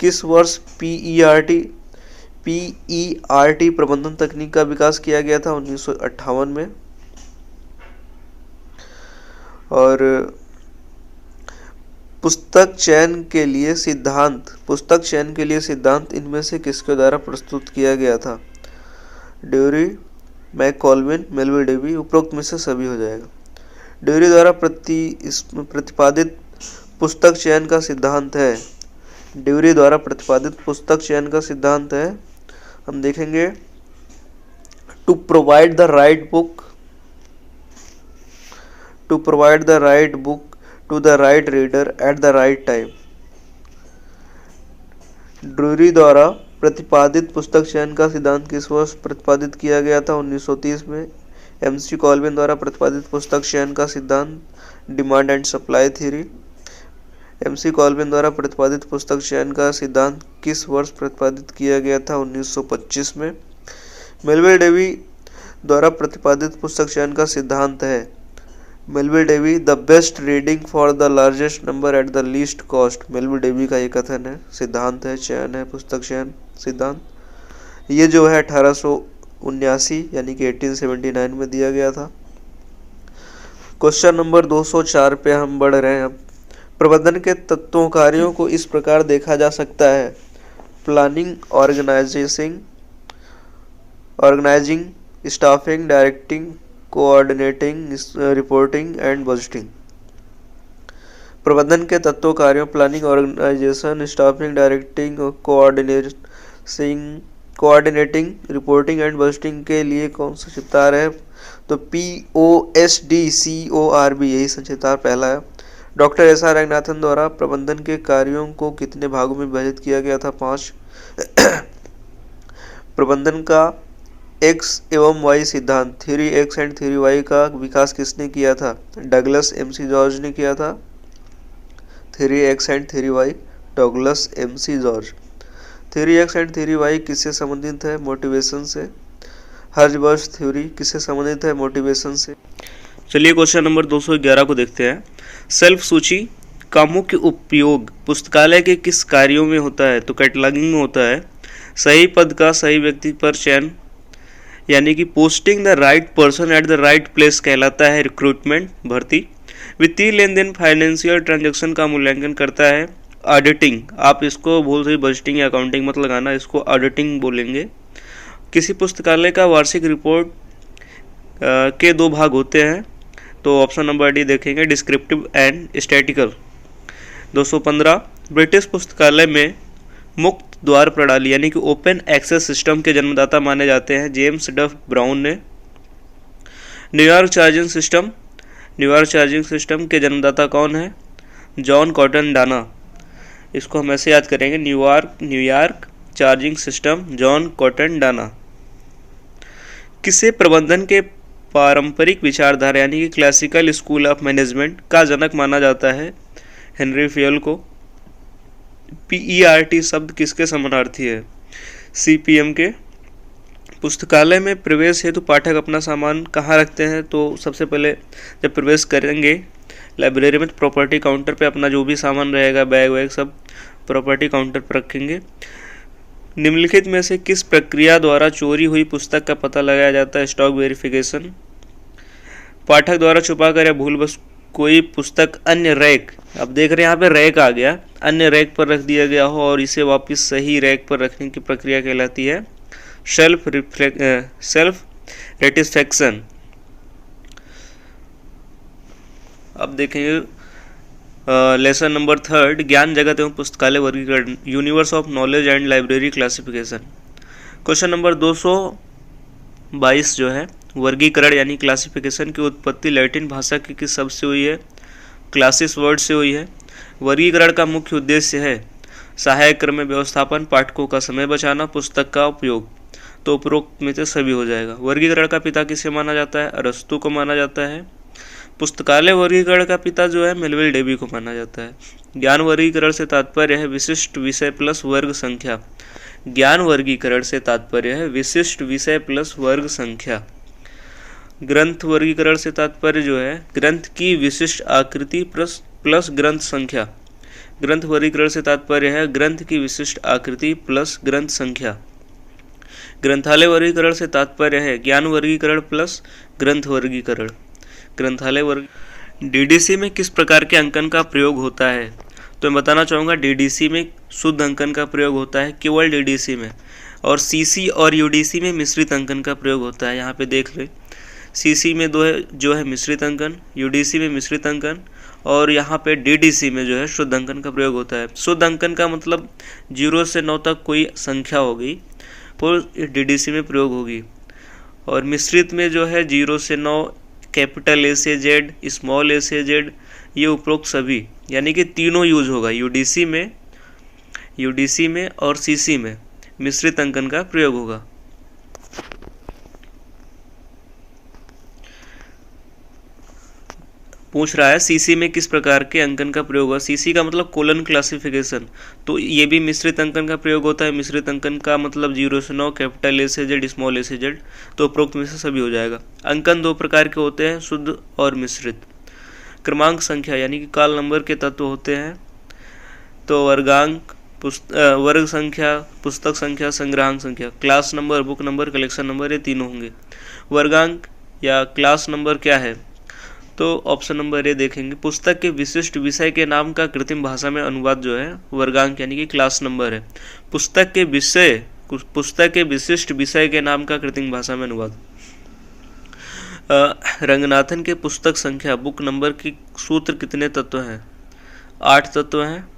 किस वर्ष PERT प्रबंधन तकनीक का विकास किया गया था? 1958 में। और पुस्तक चयन के लिए सिद्धांत इनमें से किसके द्वारा प्रस्तुत किया गया था? ड्यूरी, मैककॉल्विन, मेलविल डेवी, उपरोक्त में से सभी हो जाएगा। ड्यूरी द्वारा प्रतिपादित पुस्तक चयन का सिद्धांत है। ड्यूरी द्वारा प्रतिपादित पुस्तक चयन का सिद्धांत है, हम देखेंगे, to provide the right book to the right reader at the right time. Drury द्वारा प्रतिपादित पुस्तक चयन का सिद्धांत किस वर्ष प्रतिपादित किया गया था? 1930 में। एमसी कॉल्विन द्वारा प्रतिपादित पुस्तक चयन का सिद्धांत demand and supply theory. MC Colvin द्वारा प्रतिपादित पुस्तक चयन का सिद्धांत किस वर्ष प्रतिपादित किया गया था? 1925 में। मेलविल डेवी द्वारा प्रतिपादित पुस्तक चयन का सिद्धांत है, Melvil Dewey, the best reading for the largest number at the least cost. Melvil Dewey का ये कथन है, सिद्धांत है, चयन है, पुस्तक चयन सिद्धांत। ये जो है 1879 यानी कि 1879 में दिया गया था। क्वेश्चन नंबर 204 पे हम बढ़ रहे हैं। अब प्रबंधन के तत्वों कार्यों को इस प्रकार देखा जा सकता है: planning, organizing, staffing, directing, coordinating, reporting and budgeting. प्रबंधन के तत्वों कार्यों planning, organization, staffing, directing, coordinating, reporting and budgeting के लिए कौन सा चित्तार है? तो POSDCORB यही संचितार पहला है। डॉक्टर SR रंगनाथन द्वारा प्रबंधन के कार्यों को कितने भागों में विभाजित किया गया था? 5। प्रबंधन का X एवं Y सिद्धांत, theory X and theory Y का विकास किसने किया था? डगलस MC जॉर्ज ने किया था। Theory X and theory Y, Douglas MC George. Theory X and theory Y किससे संबंधित है? मोटिवेशन से। हर्जबर्ग थ्योरी किससे संबंधित है? मोटिवेशन से। चलिए क्वेश्चन नंबर 211 को देखते हैं। सेल्फ सूची का मुख्य उपयोग पुस्तकालय के किस कार्यों में होता है? तो कैटलॉगिंग में होता है। सही पद का सही व्यक्ति पर चयन यानी कि posting the right person at the right place कहलाता है रिक्रूटमेंट, भर्ती। वित्तीय लेन देन, फाइनेंशियल ट्रांजैक्शन का मूल्यांकन करता है ऑडिटिंग। आप इसको भूल से बजटिंग या अकाउंटिंग मत लगाना, इसको ऑडिटिंग बोलेंगे। किसी पुस्तकालय का वार्षिक रिपोर्ट के 2 भाग होते हैं, तो ऑप्शन नंबर डी देखेंगे, डिस्क्रिप्टिव एंड स्टैटिकल। 215 ब्रिटिश पुस्तकालय में मुक्त द्वार प्रणाली यानी कि ओपन एक्सेस सिस्टम के जन्मदाता माने जाते हैं जेम्स डफ ब्राउन ने। न्यूयॉर्क चार्जिंग सिस्टम के जन्मदाता कौन है? John cotton Dana. इसको हम ऐसे याद करेंगे, New York charging system, John cotton Dana. किसे प्रबंधन के पारंपरिक विचारधारा यानी कि क्लासिकल स्कूल ऑफ मैनेजमेंट का जनक माना जाता है? हेनरी फेयल को। PERT शब्द किसके समानार्थी है? CPM के। पुस्तकालय में प्रवेश हेतु पाठक अपना सामान कहाँ रखते हैं? तो सबसे पहले जब प्रवेश करेंगे लाइब्रेरी में, तो प्रॉपर्टी काउंटर पे अपना जो भी सामान रहेगा, बैग वैग सब प्रॉपर्टी काउंटर पर रखेंगे। निम्नलिखित में से किस प्रक्रिया द्वारा चोरी हुई पुस्तक का पता लगाया जाता है? Stock verification. पाठक द्वारा छुपाकर या भूलवश कोई पुस्तक अन्य रैक, अब देख रहे हैं यहाँ पे रैक आ गया, अन्य रैक पर रख दिया गया हो और इसे वापस सही रैक पर रखने की प्रक्रिया कहलाती है सेल्फ रेटिस्फैक्शन। अब देखेंगे लेसन नंबर 3, ज्ञान जगत एवं पुस्तकालय वर्गीकरण, universe of knowledge and library classification. Question number 222 जो है, वर्गीकरण यानी क्लासिफिकेशन की उत्पत्ति लैटिन भाषा की किस शब्द से हुई है? क्लासिस वर्ड से हुई है। वर्गीकरण का मुख्य उद्देश्य है सहायक क्रम में व्यवस्थापन, पाठकों का समय बचाना, पुस्तक का उपयोग। तो उपरोक्त में से सभी हो जाएगा। वर्गीकरण का पिता किसे माना जाता है? अरस्तु को माना जाता है। पुस्तकालय वर्गीकरण का पिता जो है मेलविल डेवी को माना जाता है। ज्ञान वर्गीकरण से तात्पर्य है विशिष्ट विषय प्लस वर्ग संख्या। ज्ञान वर्गीकरण से तात्पर्य है विशिष्ट विषय प्लस वर्ग संख्या। ग्रंथ वर्गीकरण से तात्पर्य जो है ग्रंथ की विशिष्ट आकृति प्लस ग्रंथ संख्या। ग्रंथ वर्गीकरण से तात्पर्य है ग्रंथ की विशिष्ट आकृति प्लस ग्रंथ संख्या। ग्रंथालय वर्गीकरण से तात्पर्य है ज्ञान वर्गीकरण प्लस ग्रंथ वर्गीकरण। ग्रंथालय वर्ग। DDC में किस प्रकार के अंकन का प्रयोग होता है? तो मैं बताना चाहूँगा डीडीसी में शुद्ध अंकन का प्रयोग होता है केवल डीडीसी में, और सीसी और यूडीसी में मिश्रित अंकन का प्रयोग होता है। यहाँ पे देख ले, सीसी में जो है मिश्रित अंकन, यूडीसी में मिश्रित अंकन, और यहाँ पे डीडीसी में जो है शुद्ध अंकन का प्रयोग होता है। शुद्ध अंकन का मतलब 0 से 9 तक कोई संख्या होगी वो डीडीसी में प्रयोग होगी, और मिश्रित में जो है 0 से 9 कैपिटल ए से जेड, स्मॉल ए से जेड, ये उपरोक्त सभी, यानी कि तीनों यूज होगा। यूडीसी में और सीसी में मिश्रित अंकन का प्रयोग होगा। पूछ रहा है सीसी में किस प्रकार के अंकन का प्रयोग होगा। सीसी का मतलब कोलन क्लासिफिकेशन, तो ये भी मिश्रित अंकन का प्रयोग होता है। मिश्रित अंकन का मतलब 0 से 9 कैपिटल ए से जेड, स्मॉल ए से जेड, तो उपरोक्त में से सभी हो जाएगा। अंकन 2 प्रकार के होते हैं, शुद्ध और मिश्रित। क्रमांक संख्या यानी कि काल नंबर के तत्व होते हैं, तो वर्गांक, वर्ग संख्या, पुस्तक संख्या, संग्राहक संख्या, class number, book number, collection number, ये तीनों होंगे। वर्गांक या क्लास नंबर क्या है, तो ऑप्शन नंबर ए देखेंगे, पुस्तक के विशिष्ट विषय के नाम का कृत्रिम भाषा में अनुवाद जो है वर्गांक यानी कि क्लास नंबर है। पुस्तक के विशिष्ट विषय के नाम का कृत्रिम भाषा में अनुवाद। रंगनाथन के पुस्तक संख्या, बुक नंबर की सूत्र कितने तत्व हैं? 8 तत्व हैं।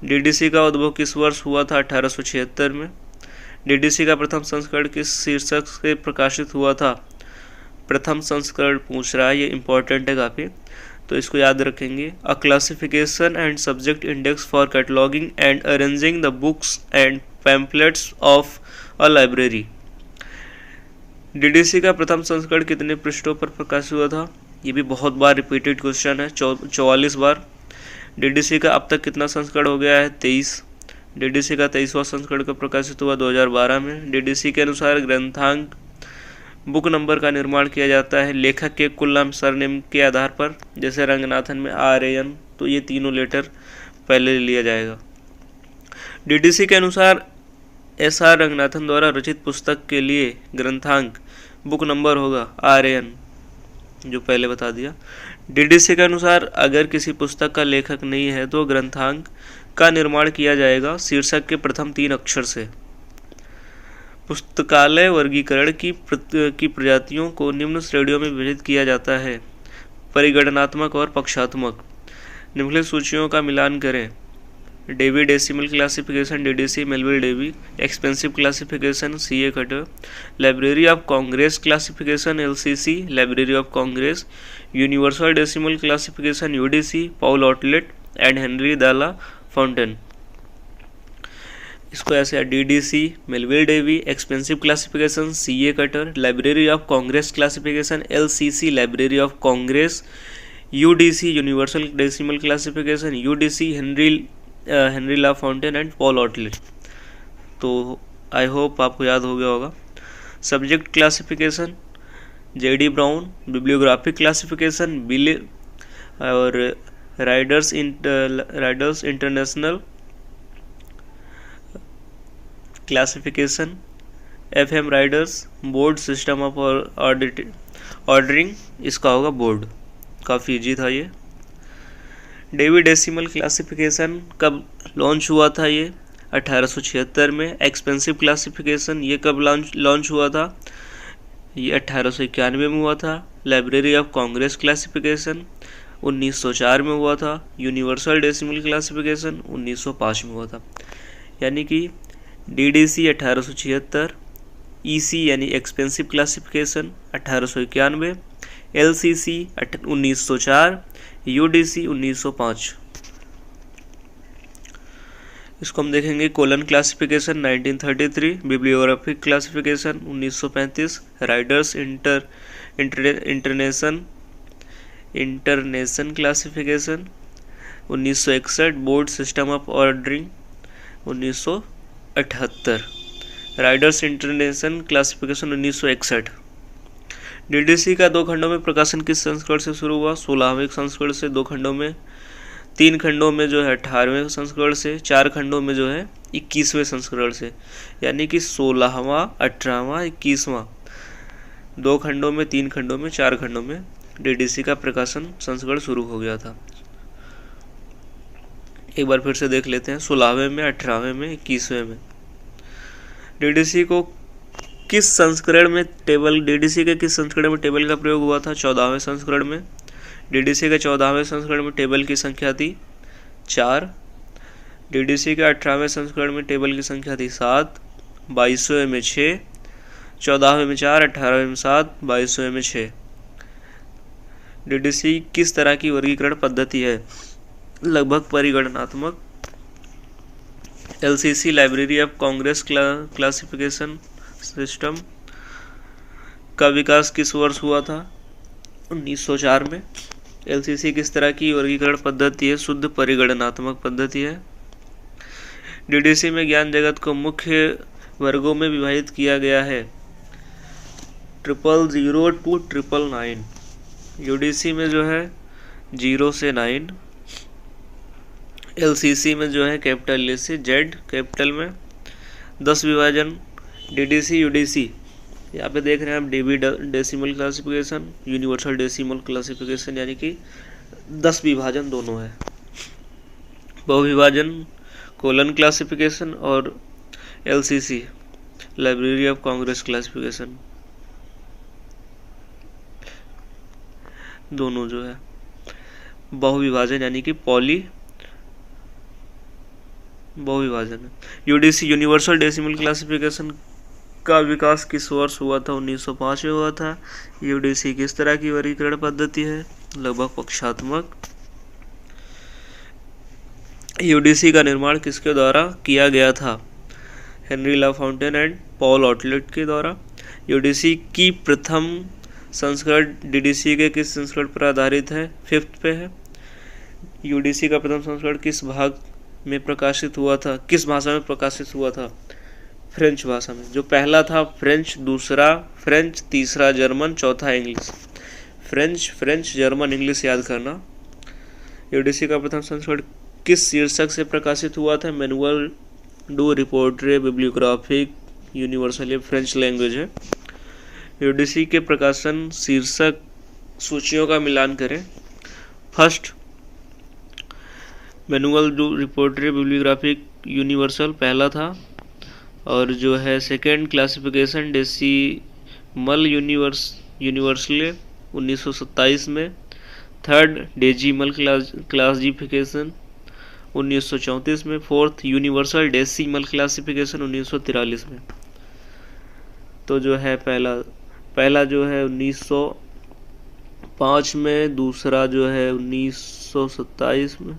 डीडीसी का उद्भव किस वर्ष हुआ था? 1876 में। डीडीसी का प्रथम संस्करण किस शीर्षक से प्रकाशित हुआ था? प्रथम संस्करण पूछ रहा है, ये इंपॉर्टेंट है काफ़ी, तो इसको याद रखेंगे। अ classification and subject index for cataloguing and arranging the books and pamphlets of a library. DDC का प्रथम संस्करण कितने पृष्ठों पर प्रकाशित हुआ था? ये भी बहुत बार रिपीटेड क्वेश्चन है, 44 बार। डीडीसी का अब तक कितना संस्करण हो गया है? 23। डीडीसी का 23वां संस्करण का प्रकाशित हुआ 2012 में। डीडीसी के अनुसार ग्रंथांक बुक नंबर का निर्माण किया जाता है लेखक के कुल नाम सरनेम के आधार पर, जैसे रंगनाथन में RAN, तो ये तीनों लेटर पहले लिया जाएगा। डीडीसी के अनुसार SR रंगनाथन द्वारा रचित पुस्तक के लिए ग्रंथांक बुक नंबर होगा RAN, जो पहले बता दिया। डीडीसी के अनुसार अगर किसी पुस्तक का लेखक नहीं है तो ग्रंथांक का निर्माण किया जाएगा शीर्षक के प्रथम 3 अक्षर से। पुस्तकालय वर्गीकरण की प्रजातियों को निम्न श्रेणियों में विभाजित किया जाता है, परिगणनात्मक और पक्षात्मक। निम्नलिखित सूचियों का मिलान करें। Dewey decimal classification DDC Melvil Dewey, expansive classification CA Cutter, library of congress classification LCC, library of congress, universal decimal classification UDC, Paul Otlet and Henri La Fontaine. इसको ऐसे DDC Melvil Dewey, expansive classification CA Cutter, library of congress classification LCC, library of congress, UDC universal decimal classification UDC, Henri La Fontaine and Paul Otlet. तो I hope आपको याद हो गया होगा। Subject classification JD brown, bibliographic classification बिले और Riders international classification FM Riders, board system of ordering, इसका होगा बोर्ड। काफ़ी इजी था ये। डेवी डेसिमल क्लासिफिकेशन कब लॉन्च हुआ था? ये 1876 में। एक्सपेंसिव क्लासिफिकेशन ये कब लॉन्च हुआ था? ये 1891 में हुआ था। लाइब्रेरी ऑफ कांग्रेस क्लासिफिकेशन 1904 में हुआ था। यूनिवर्सल डेसिमल क्लासिफिकेशन 1905 में हुआ था। यानी कि DDC 1876, EC यानी एक्सपेंसिव क्लासिफिकेशन 1891, LCC 1904, UDC 1905। इसको हम देखेंगे। Colon classification 1933, bibliographic classification 1935, riders international classification 1961, board system of ordering 1978, riders international classification 1961। DDC का 2 खंडों में प्रकाशन किस संस्करण से शुरू हुआ? 16वें संस्करण से। 2 खंडों में, 3 खंडों में जो है 18वें संस्करण से, 4 खंडों में जो है 21वें संस्करण से। यानी कि 16वां, 18वां, 21वां, 2 खंडों में, 3 खंडों में, 4 खंडों में डीडीसी का प्रकाशन संस्करण शुरू हो गया था। एक बार फिर से देख लेते हैं, 16वें में, 18वें में, 21वें में। डीडीसी को किस संस्करण में टेबल डीडीसी के किस संस्करण में टेबल का प्रयोग हुआ था? 14वें संस्करण में। डीडीसी के 14वें संस्करण में टेबल की संख्या थी 4। डीडीसी के 18वें संस्करण में टेबल की संख्या थी 7। 22वें में 6, 14वें में 4, 18वें में 7, 22वें में 6। डीडीसी किस तरह की वर्गीकरण पद्धति है? लगभग परिगणनात्मक। LCC library of congress classification system का विकास किस वर्ष हुआ था? 1904 में। एलसीसी किस तरह की वर्गीकरण पद्धति है? शुद्ध परिगणनात्मक पद्धति है। डीडीसी में ज्ञान जगत को मुख्य वर्गों में विभाजित किया गया है 000 to 999। यूडीसी में जो है 0 से 9। एलसीसी में जो है कैपिटल ए से जेड कैपिटल में 10 विभाजन। डीडीसी यूडीसी यहाँ पे देख रहे हैं आप, dB decimal classification, universal decimal classification, यानी कि 10 विभाजन दोनों है। बहुविभाजन कोलन क्लासिफिकेशन और LCC library of congress classification, दोनों जो है बहुविभाजन यानी कि बहुविभाजन है। यूडीसी यूनिवर्सल डेसिमल क्लासिफिकेशन का विकास किस वर्ष हुआ था? 1905 में हुआ था। यूडीसी किस तरह की वर्गीकरण पद्धति है? लगभग पक्षात्मक। यूडीसी का निर्माण किसके द्वारा किया गया था? हेनरी लाफाउंटेन एंड पॉल आउटलेट के द्वारा। यूडीसी की प्रथम संस्करण डीडीसी के किस संस्करण पर आधारित है? 5th पे है। यूडीसी का प्रथम संस्करण किस भाग में प्रकाशित हुआ था? किस भाषा में प्रकाशित हुआ था? फ्रेंच भाषा में। जो पहला था फ्रेंच, दूसरा फ्रेंच, तीसरा जर्मन, चौथा इंग्लिश। फ्रेंच जर्मन इंग्लिश याद करना। यूडीसी का प्रथम संस्करण किस शीर्षक से प्रकाशित हुआ था? मैनुअल डू रिपोर्ट्रे बिब्लियोग्राफिक यूनिवर्सल, ये फ्रेंच लैंग्वेज है। यूडीसी के प्रकाशन शीर्षक सूचियों का मिलान करें। फर्स्ट मैनुअल डू रिपोर्ट्रे बिब्लियोग्राफिक यूनिवर्सल पहला था, और जो है सेकेंड क्लासिफिकेशन डेसिमल यूनिवर्सले 1927 में। थर्ड डेजिमल क्लासिफिकेशन 1934 में। फोर्थ यूनिवर्सल डेसिमल क्लासिफिकेशन 1943 में। तो जो है पहला जो है 1905 में, दूसरा जो है 1927 में,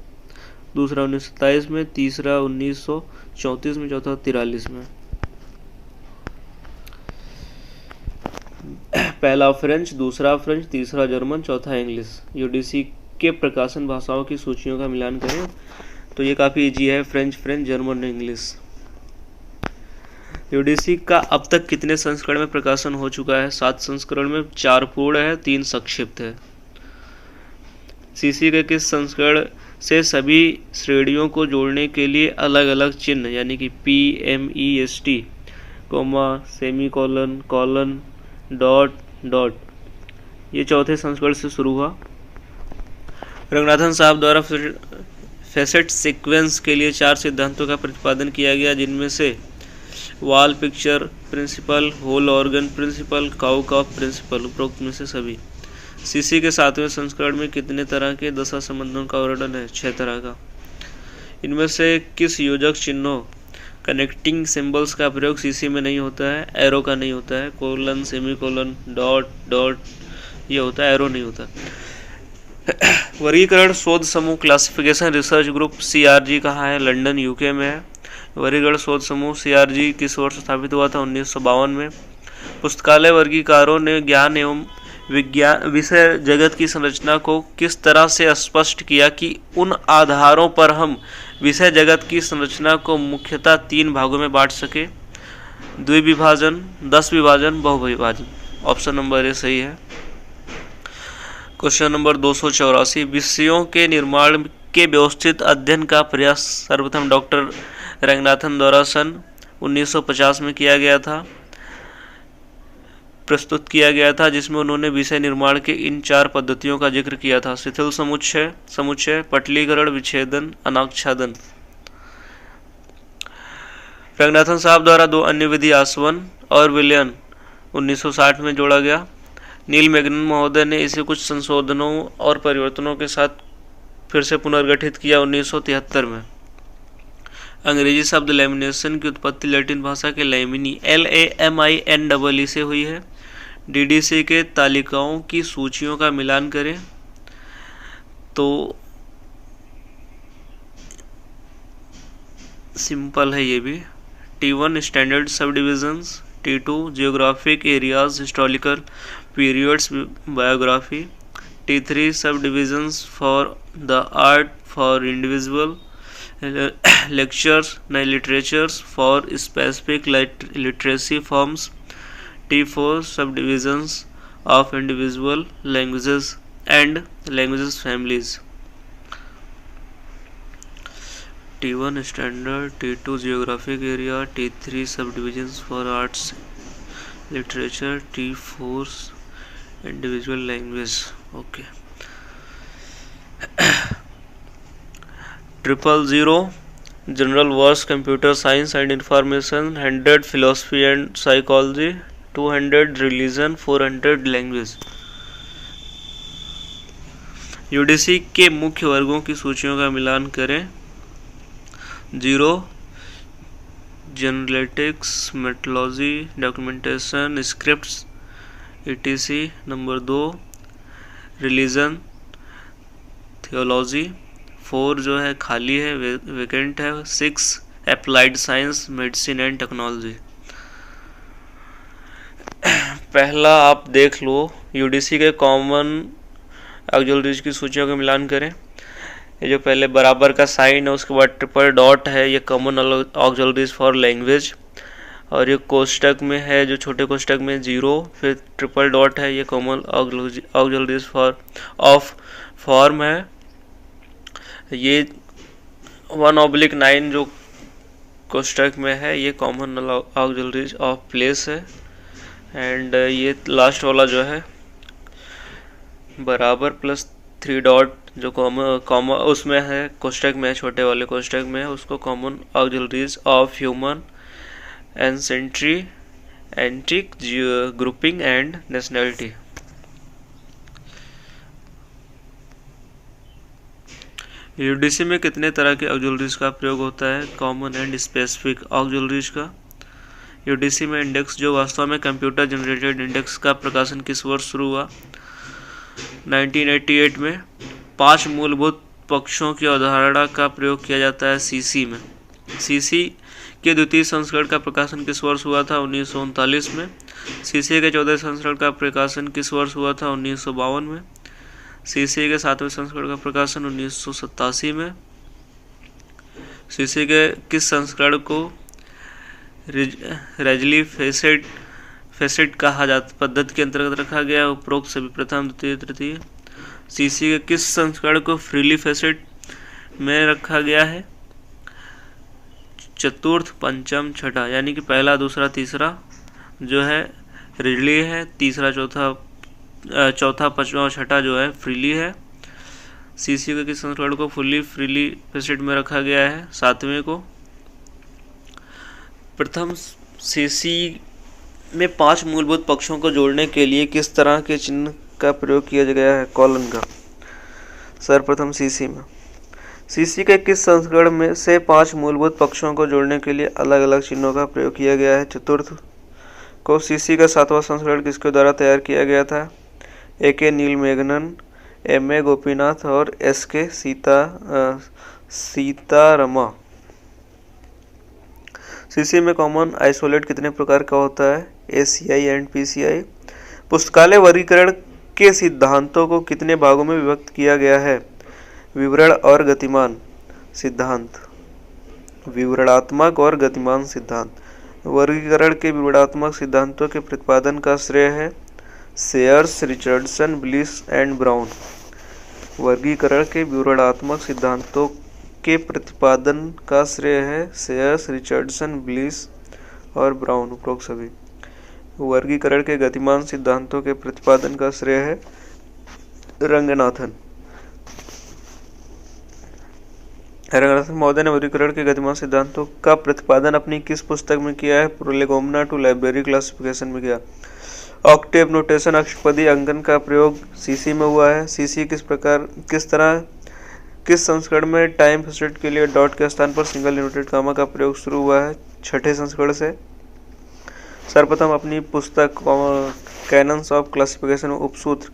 दूसरा 1927 में, तीसरा 1934 में, चौथा 43 में। पहला फ्रेंच, दूसरा फ्रेंच, तीसरा जर्मन, चौथा इंग्लिश। यूडीसी के प्रकाशन भाषाओं की सूचियों का मिलान करें तो ये काफ़ी इजी है, फ्रेंच, जर्मन, इंग्लिश। यूडीसी का अब तक कितने संस्करण में प्रकाशन हो चुका है? 7 संस्करण में, 4 पूर्ण है, 3 संक्षिप्त है। सीसी के किस संस्करण से सभी श्रेणियों को जोड़ने के लिए अलग अलग चिन्ह यानी कि PMEST, सेमीकोलन, कॉलन, डॉट ये चौथे संस्करण से शुरू हुआ। रंगनाथन साहब द्वारा फेसेट सीक्वेंस के लिए 4 सिद्धांतों का प्रतिपादन किया गया, जिनमें से wall picture principle, whole organ principle, cow calf principle, उपरोक्त में से सभी। सीसी के 7वें संस्करण में कितने तरह के दशा संबंधों का वर्णन है? 6 तरह का। इनमें से किस योजक चिन्हों कनेक्टिंग सिंबल्स का प्रयोग सीसी में नहीं होता है? एरो का नहीं होता है। कोलन, सेमीकोलन, डॉट ये होता है, एरो नहीं होता। वर्गीकरण शोध समूह क्लासिफिकेशन रिसर्च ग्रुप CRG कहाँ है? लंदन UK में है। वर्गीकरण शोध समूह CRG किस वर्ष स्थापित हुआ था? 1952 में। पुस्तकालय वर्गीकारों ने ज्ञान एवं विज्ञान विषय जगत की संरचना को किस तरह से स्पष्ट किया कि उन आधारों पर हम विषय जगत की संरचना को मुख्यतः 3 भागों में बांट सके? द्विविभाजन, 10 विभाजन, बहुविभाजन। ऑप्शन नंबर ए सही है। क्वेश्चन नंबर 284, विषयों के निर्माण के व्यवस्थित अध्ययन का प्रयास सर्वप्रथम डॉक्टर रंगनाथन द्वारा सन 1950 में किया गया था। प्रस्तुत किया गया था, जिसमें उन्होंने विषय निर्माण के इन 4 पद्धतियों का जिक्र किया था: शिथिल समुच्चय, पटलीकरण, विच्छेदन, अनाच्छादन। रंगनाथन साहब द्वारा 2 अन्य विधि आसवन और विलयन 1960 में जोड़ा गया। नील मैगनन महोदय ने इसे कुछ संशोधनों और परिवर्तनों के साथ फिर से पुनर्गठित किया 1973 में। अंग्रेजी शब्द लैमिनेशन की उत्पत्ति लैटिन भाषा के लैमिनी LAMINEE से हुई है। DDC के तालिकाओं की सूचियों का मिलान करें तो सिंपल है ये भी। T1 स्टैंडर्ड सब divisions, T2 geographic areas, historical periods, biography, T3 सब divisions for the art for individual, lectures, literatures for specific literacy forms, T4 subdivisions of individual languages and languages families, T1 standard, T2 geographic area, T3 subdivisions for arts literature, T4 individual language. Okay. 000 General Works, Computer Science and Information, 100 Philosophy and Psychology, 200 Religion, 400 Language। UDC के मुख्य वर्गों की सूचियों का मिलान करें। 0 Generalistics, Methodology, Documentation, Scripts, etc। Number 2 Religion, Theology। 4 जो है खाली है, वेकेंट है। 6 applied science, medicine and technology. पहला आप देख लो, यूडीसी के कॉमन ऑक्सिलरीज की सूचियों का मिलान करें। ये जो पहले बराबर का साइन है उसके बाद ट्रिपल डॉट है, ये कॉमन ऑक्सिलरीज फॉर लैंग्वेज। और ये कोष्टक में है, जो छोटे कोष्टक में 0 फिर ट्रिपल डॉट है, ये common auxiliaries for of form है। ये 1/9 जो कोष्टक में है ये कॉमन ऑक्सिलरीज ऑफ प्लेस है। एंड ये लास्ट वाला जो है बराबर प्लस 3 डॉट जो कॉमन उसमें है, कोष्टक में है, छोटे वाले कोष्टक में है, उसको common auxiliaries of human, ancestry, एंटिक, ग्रुपिंग एंड नेशनलिटी। यूडीसी में कितने तरह के ऑक्सिलरीज का प्रयोग होता है? कॉमन एंड स्पेसिफिक ऑक्सिलरीज का। यूडीसी में इंडेक्स, जो वास्तव में कंप्यूटर जनरेटेड इंडेक्स का प्रकाशन किस वर्ष शुरू हुआ? 1988 में। 5 मूलभूत पक्षों की अवधारणा का प्रयोग किया जाता है सीसी में। सीसी के द्वितीय संस्करण का प्रकाशन किस वर्ष हुआ था? 1939 में। सीसी के 14वें संस्करण का प्रकाशन किस वर्ष हुआ था? 1952 में। सीसी के 7वें संस्करण का प्रकाशन 1987 में। सीसी के किस संस्करण को रेजली फेसेट कहा जाता पद्धति के अंतर्गत रखा गया? उपरोक्त सभी प्रथम, द्वितीय, तृतीय। सीसी के किस संस्करण को फ्रीली फेसेट में रखा गया है? चतुर्थ, पंचम, छठा, यानी कि पहला, दूसरा, तीसरा जो है रिडली है, तीसरा, चौथा, पांचवा और छठा जो है फ्रीली है। सीसी के किस संस्करण को फ्रीली फेसेट में रखा गया है? 7वें को। प्रथम सीसी में 5 मूलभूत पक्षों को जोड़ने के लिए किस तरह के चिन्ह का प्रयोग किया गया है? कॉलन का। सर्वप्रथम सीसी में। सीसी के किस संस्करण में से 5 मूलभूत पक्षों को जोड़ने के लिए अलग अलग चिन्हों का प्रयोग किया गया है? चतुर्थ को। सीसी का 7वां संस्करण किसके द्वारा तैयार किया गया था? A.K. नील मैगनन, M.A. गोपीनाथ और S.K. सीतारमा। सीसी में कॉमन आइसोलेट कितने प्रकार का होता है? ACI and PCI। पुस्तकालय वर्गीकरण के सिद्धांतों को कितने भागों में विभक्त किया गया है? विवरण और गतिमान सिद्धांत। विवरणात्मक और गतिमान सिद्धांत। वर्गीकरण के विवरणात्मक सिद्धांतों के प्रतिपादन का श्रेय है shares, Richardson, bliss and brown. वर्गीकरण के विवरणात्मक सिद्धांतों के प्रतिपादन का श्रेय है सेयर्स, रिचर्डसन, ब्लिस और ब्राउन, उपरोक्त सभी। वर्गीकरण के गतिमान सिद्धांतों के प्रतिपादन का श्रेय है रंगनाथन। रंगनाथन महोदय ने वर्गीकरण के गतिमान सिद्धांतों का प्रतिपादन अपनी किस पुस्तक में किया है? प्रोलेगोमेना टू लाइब्रेरी क्लासिफिकेशन में किया। ऑक्टेव नोटेशन अष्टपदी अंकन का प्रयोग सीसी में हुआ है। सीसी किस संस्करण में टाइम फेसेट के लिए डॉट के स्थान पर सिंगल इन्वर्टेड कामा का प्रयोग शुरू हुआ है? छठे संस्करण से। सर्वप्रथम अपनी पुस्तक कैनन्स ऑफ क्लासिफिकेशन में उपसूत्र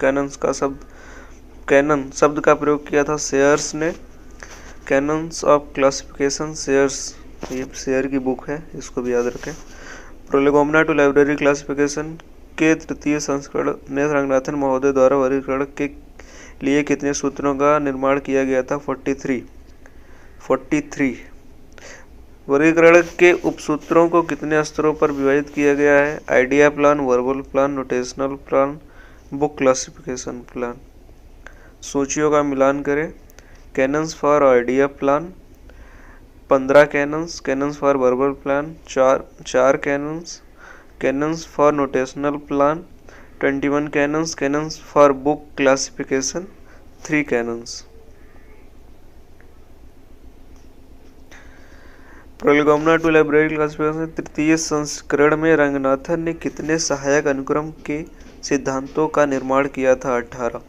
कैनन शब्द का प्रयोग किया था सेयर्स ने। कैनन्स ऑफ क्लासिफिकेशन सेयर्स, ये सेयर की बुक है, इसको भी याद रखें। प्रोलेगोमेना टू लाइब्रेरी क्लासिफिकेशन के तृतीय संस्करण में रंगनाथन महोदय द्वारा वर्गीकरण के लिए कितने सूत्रों का निर्माण किया गया था? 43। वर्गीकरण के उपसूत्रों को कितने स्तरों पर विभाजित किया गया है? Idea plan, verbal plan, notational plan, book classification plan. सूचियों का मिलान करें। Canons for idea plan 15 canons for verbal plan 4 canons for notational plan 21 canons for book classification 3 canons. Prolegomena to library classification तृतीय संस्करण में रंगनाथन ने कितने सहायक अनुक्रम के सिद्धांतों का निर्माण किया था? 18।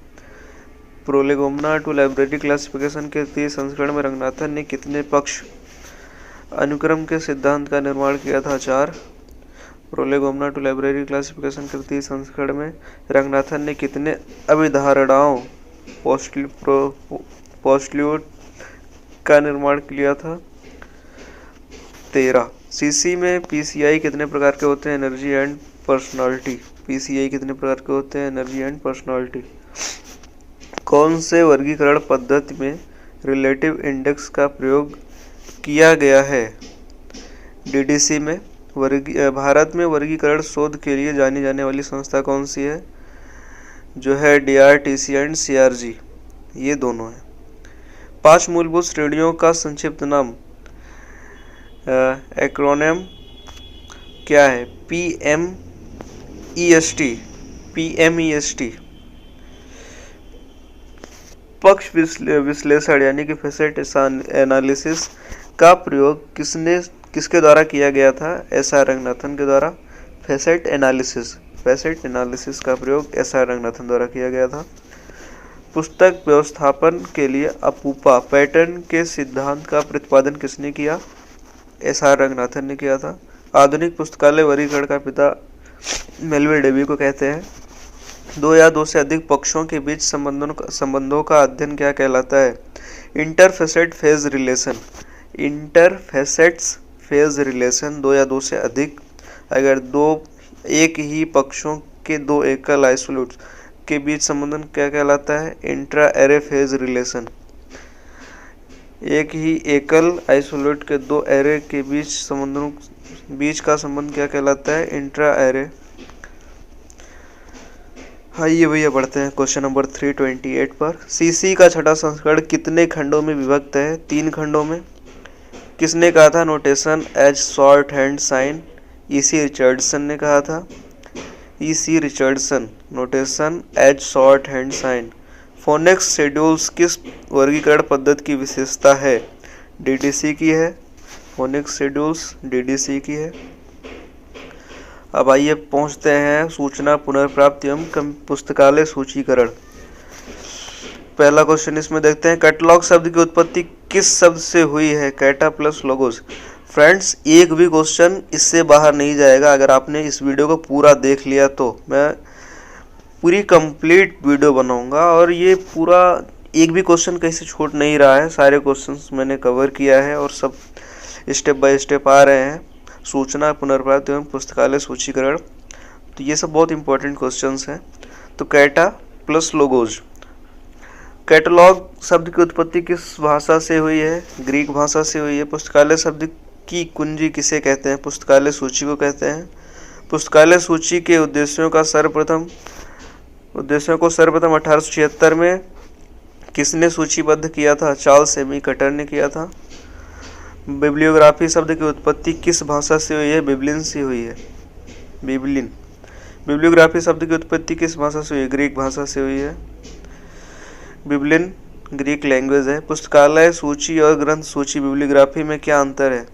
प्रोलेगोमेना टू लाइब्रेरी क्लासिफिकेशन के तृतीय संस्करण में रंगनाथन ने कितने पक्ष अनुक्रम के सिद्धांत का निर्माण किया था? 4। प्रोलेगोमेना टू लाइब्रेरी क्लासिफिकेशन के तृतीय संस्करण में रंगनाथन ने कितने अभिधारणाओं पोस्ट्यूलेट का निर्माण किया था? 13। सीसी में पीसीआई कितने प्रकार के होते हैं? Energy and personality. पीसीआई कितने प्रकार के होते हैं? Energy and personality. कौन से वर्गीकरण पद्धति में रिलेटिव इंडेक्स का प्रयोग किया गया है? डीडीसी में। भारत में वर्गीकरण शोध के लिए जानी जाने वाली संस्था कौन सी है? जो है डीआरटीसी एंड सीआरजी, ये दोनों है। 5 मूलभूत श्रेणियों का संक्षिप्त नाम एक्रोनिम क्या है? पीएमईएसटी। पक्ष विश्लेषण यानी कि फेसेट एनालिसिस का प्रयोग किसके द्वारा किया गया था? एसआर रंगनाथन के द्वारा। फेसेट एनालिसिस का प्रयोग एसआर रंगनाथन द्वारा किया गया था। पुस्तक व्यवस्थापन के लिए अपूपा पैटर्न के सिद्धांत का प्रतिपादन किसने किया? एसआर रंगनाथन ने किया था। आधुनिक पुस्तकालय वर्गीकरण का पिता मेलविल डेवी को कहते हैं। 2 या 2 से अधिक पक्षों के बीच संबंधों का अध्ययन क्या कहलाता है? इंटरफेसेट फेज रिलेशन। 2 या 2 से अधिक, अगर एक ही पक्षों के 2 एकल आइसोलेट्स के बीच संबंध क्या कहलाता है? Intra array phase relation. एक ही एकल आइसोलेट के 2 एरे के बीच का संबंध क्या कहलाता है? Intra array. आइए भैया बढ़ते हैं क्वेश्चन नंबर 328 पर। सीसी का छठा संस्करण कितने खंडों में विभक्त है? 3 खंडों में। किसने कहा था? Notation as shorthand sign, EC Richardson ने कहा था। Notation as shorthand sign. Phoenix schedules किस वर्गीकरण पद्धति की विशेषता है? डीडीसी की है। फोनेक्स शेड्यूल्स डीडीसी की है। अब आइए पहुंचते हैं सूचना पुनर्प्राप्ति एवं पुस्तकालय सूचीकरण। पहला क्वेश्चन इसमें देखते हैं, कैटलॉग शब्द की उत्पत्ति किस शब्द से हुई है? कैटा प्लस लोगोस। फ्रेंड्स, एक भी क्वेश्चन इससे बाहर नहीं जाएगा। अगर आपने इस वीडियो को पूरा देख लिया तो मैं पूरी कंप्लीट वीडियो बनाऊंगा और ये पूरा एक भी क्वेश्चन कहीं से छूट नहीं रहा है। सारे क्वेश्चंस मैंने कवर किया है और सब स्टेप बाय स्टेप आ रहे हैं। सूचना पुनर्प्राप्ति एवं पुस्तकालय सूचीकरण, तो ये सब बहुत इंपॉर्टेंट क्वेश्चंस हैं। तो कैटा प्लस लोगोज। कैटलॉग शब्द की उत्पत्ति किस भाषा से हुई है? ग्रीक भाषा से हुई है। पुस्तकालय शब्द की कुंजी किसे कहते हैं? पुस्तकालय सूची को कहते हैं। पुस्तकालय सूची के उद्देश्यों को सर्वप्रथम 1876 में किसने सूचीबद्ध किया था? चार्ल्स सेमी कटर ने किया था। बिब्लियोग्राफी शब्द की उत्पत्ति किस भाषा से हुई है? बिब्लिन से हुई है। बिब्लिन। बिब्लियोग्राफी शब्द की उत्पत्ति किस भाषा से हुई है? ग्रीक भाषा से हुई है। बिब्लिन ग्रीक लैंग्वेज है। पुस्तकालय सूची और ग्रंथ सूची बिब्लियोग्राफी में क्या अंतर है?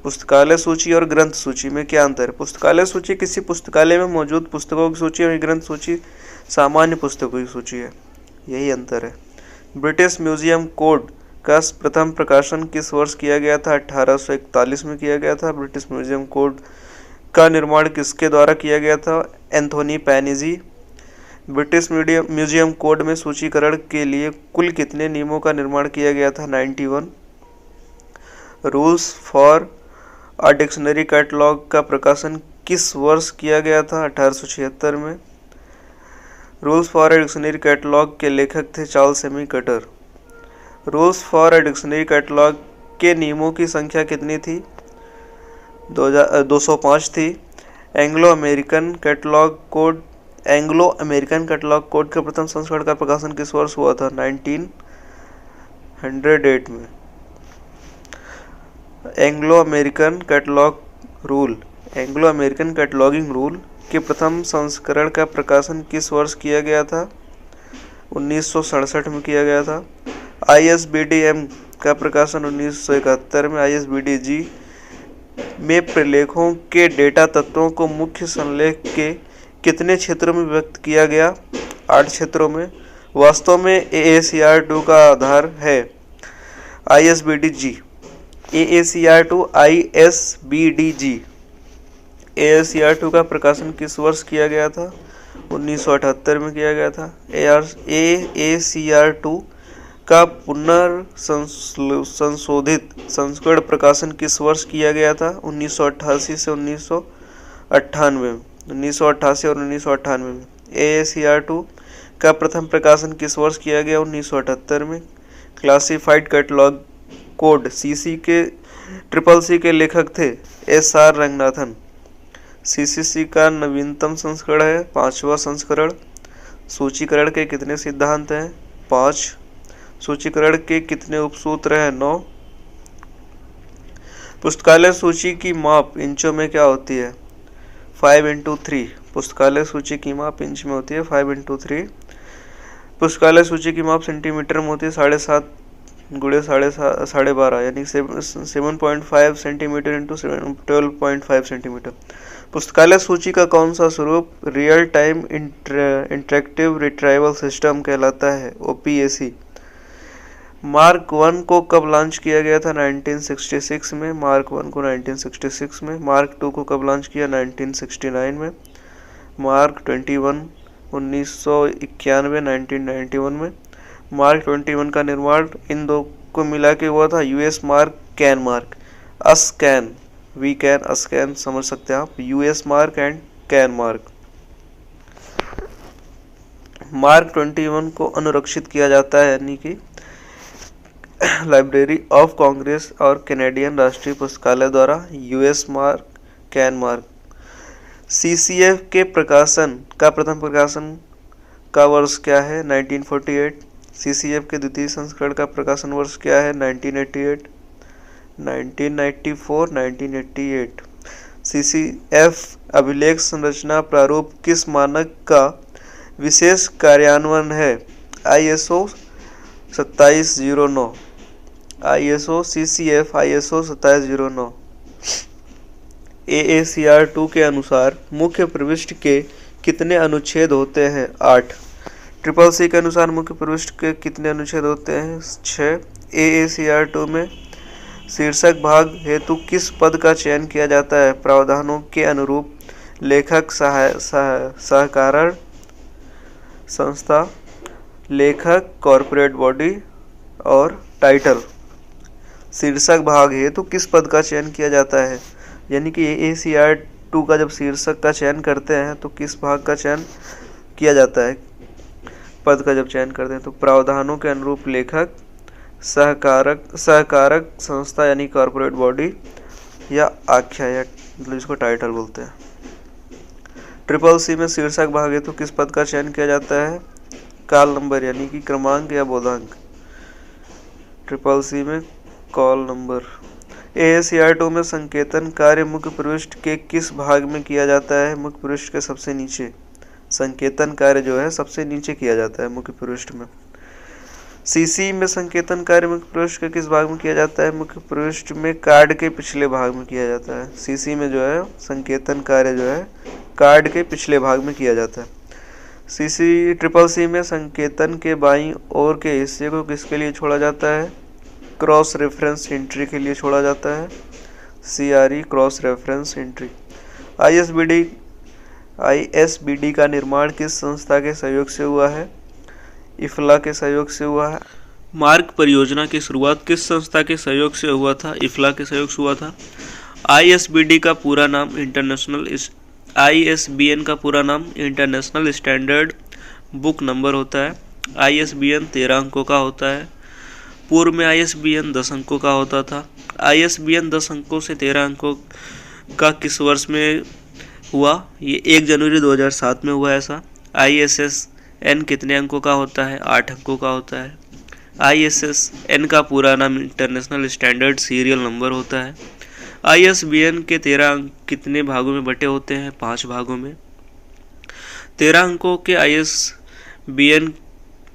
पुस्तकालय सूची और ग्रंथ सूची में क्या अंतर है? पुस्तकालय सूची किसी पुस्तकालय में मौजूद पुस्तकों की सूची और ग्रंथ सूची सामान्य पुस्तकों की सूची है, यही अंतर है। ब्रिटिश म्यूजियम कोड का प्रथम प्रकाशन किस वर्ष किया गया था? 1841 में किया गया था। ब्रिटिश म्यूजियम कोड का निर्माण किसके द्वारा किया गया था? एंथोनी पैनिजी। ब्रिटिश म्यूजियम कोड में सूचीकरण के लिए कुल कितने नियमों का निर्माण किया गया था? 91। Rules for a dictionary catalogue का प्रकाशन किस वर्ष किया गया था? 1876 में। Rules for a dictionary catalogue के लेखक थे Charles semi cutter. Rules for a dictionary catalogue के नियमों की संख्या कितनी थी? 205 थी। एंग्लो अमेरिकन कैटलॉग कोड के प्रथम संस्करण का प्रकाशन किस वर्ष हुआ था? 1908 में। एंग्लो अमेरिकन कैटलॉगिंग रूल के प्रथम संस्करण का प्रकाशन किस वर्ष किया गया था? 1967 में किया गया था। ISBD-M का प्रकाशन 1971 में। ISBD-G में प्रलेखों के डेटा तत्वों को मुख्य संलेख के कितने क्षेत्रों में व्यक्त किया गया? 8 क्षेत्रों में। वास्तव में AACR2 का आधार है ISBD-G। AACR2 का प्रकाशन किस वर्ष किया गया था? 1978 में किया गया था। AACR2 का पुनर्संशोधित संस्करण प्रकाशन किस वर्ष किया गया था? 1988 से 1998 और 1998 में। AACR2 का प्रथम प्रकाशन किस वर्ष किया गया? 1978 में। क्लासिफाइड कैटलॉग कोड CC के लेखक थे SR रंगनाथन। CCC का नवीनतम संस्करण है 5वां संस्करण। सूचीकरण के कितने सिद्धांत हैं? 5। सूचीकरण के कितने उपसूत्र हैं? 9। पुस्तकालय सूची की माप इंचों में क्या होती है? 5x3। पुस्तकालय सूची की माप इंच में होती है 5x3। पुस्तकालय सूची की माप सेंटीमीटर में होती है 7.5 × 12.5 यानी 7.5 सेंटीमीटर इंटू 12.5 सेंटीमीटर। पुस्तकालय सूची का कौन सा स्वरूप real time interactive retrieval system कहलाता है? OPAC। मार्क 1 को कब लॉन्च किया गया था? 1966 में। मार्क 1 को 1966 में। मार्क 2 को कब लॉन्च किया? 1969 में। मार्क 21 1991 में। मार्क 21 का निर्माण इन दो को मिला के हुआ था US मार्क, कैन मार्क। अस्कैन, वी कैन अस्कैन समझ सकते हैं आप। US MARC and CAN MARC. MARC 21 को अनुरक्षित किया जाता है यानी कि लाइब्रेरी ऑफ कांग्रेस और कैनेडियन राष्ट्रीय पुस्तकालय द्वारा। US MARC, CAN mark. CCF के प्रकाशन का प्रथम प्रकाशन का वर्ष क्या है? 1948। CCF के द्वितीय संस्करण का प्रकाशन वर्ष क्या है? 1988, 1994, 1988। CCF अभिलेख संरचना प्रारूप किस मानक का विशेष कार्यान्वयन है? ISO 2709। CCF ISO 2709। AACR2 के अनुसार मुख्य प्रविष्टि के कितने अनुच्छेद होते हैं? 8। CCC के अनुसार मुख्य प्रविष्टि के कितने अनुच्छेद होते हैं? 6। AACR2 में शीर्षक भाग हेतु किस पद का चयन किया जाता है? प्रावधानों के अनुरूप लेखक, सहकारण संस्था, लेखक, कॉर्पोरेट बॉडी और टाइटल। शीर्षक भाग हेतु किस पद का चयन किया जाता है? यानी कि AACR2 का जब शीर्षक का चयन करते हैं तो किस भाग का चयन किया जाता है? पद का जब चयन करते हैं तो प्रावधानों के अनुरूप लेखक, सहकारक संस्था यानी कॉर्पोरेट बॉडी या आख्या या जिसको टाइटल बोलते हैं। CCC में शीर्षक भाग हेतु किस पद का चयन किया जाता है? कॉल नंबर यानी कि क्रमांक या बोधांक। CCC में कॉल नंबर। ASCR2 में संकेतन कार्य मुख्य पृष्ठ के किस भाग में किया जाता है? मुख्य पृष्ठ के सबसे नीचे संकेतन कार्य जो है सबसे नीचे किया जाता है मुख्य पृष्ठ में। CC में संकेतन कार्य मुख्य पृष्ठ के किस भाग में किया जाता है? मुख्य पृष्ठ में कार्ड के पिछले भाग में किया जाता है। CC में जो है संकेतन कार्य जो है कार्ड के पिछले भाग में किया जाता है। CC में संकेतन के बाईं ओर के हिस्से को किसके लिए छोड़ा जाता है? क्रॉस रेफरेंस एंट्री के लिए छोड़ा जाता है। CRE cross reference entry. ISBD का निर्माण किस संस्था के सहयोग से हुआ है? इफ्ला के सहयोग से हुआ है। मार्ग परियोजना की शुरुआत किस संस्था के सहयोग से हुआ था? इफ्ला के सहयोग से हुआ था। ISBN का पूरा नाम इंटरनेशनल स्टैंडर्ड बुक नंबर होता है। ISBN 13 अंकों का होता है। पूर्व में ISBN 10 अंकों का होता था। ISBN 10 अंकों से 13 अंकों का किस वर्ष में हुआ? ये 1 जनवरी 2007 में हुआ ऐसा। ISSN कितने अंकों का होता है? 8 अंकों का होता है। ISSN का पूरा नाम इंटरनेशनल स्टैंडर्ड सीरियल नंबर होता है। ISBN के 13 अंक कितने भागों में बटे होते हैं? 5 भागों में। 13 अंकों के ISBN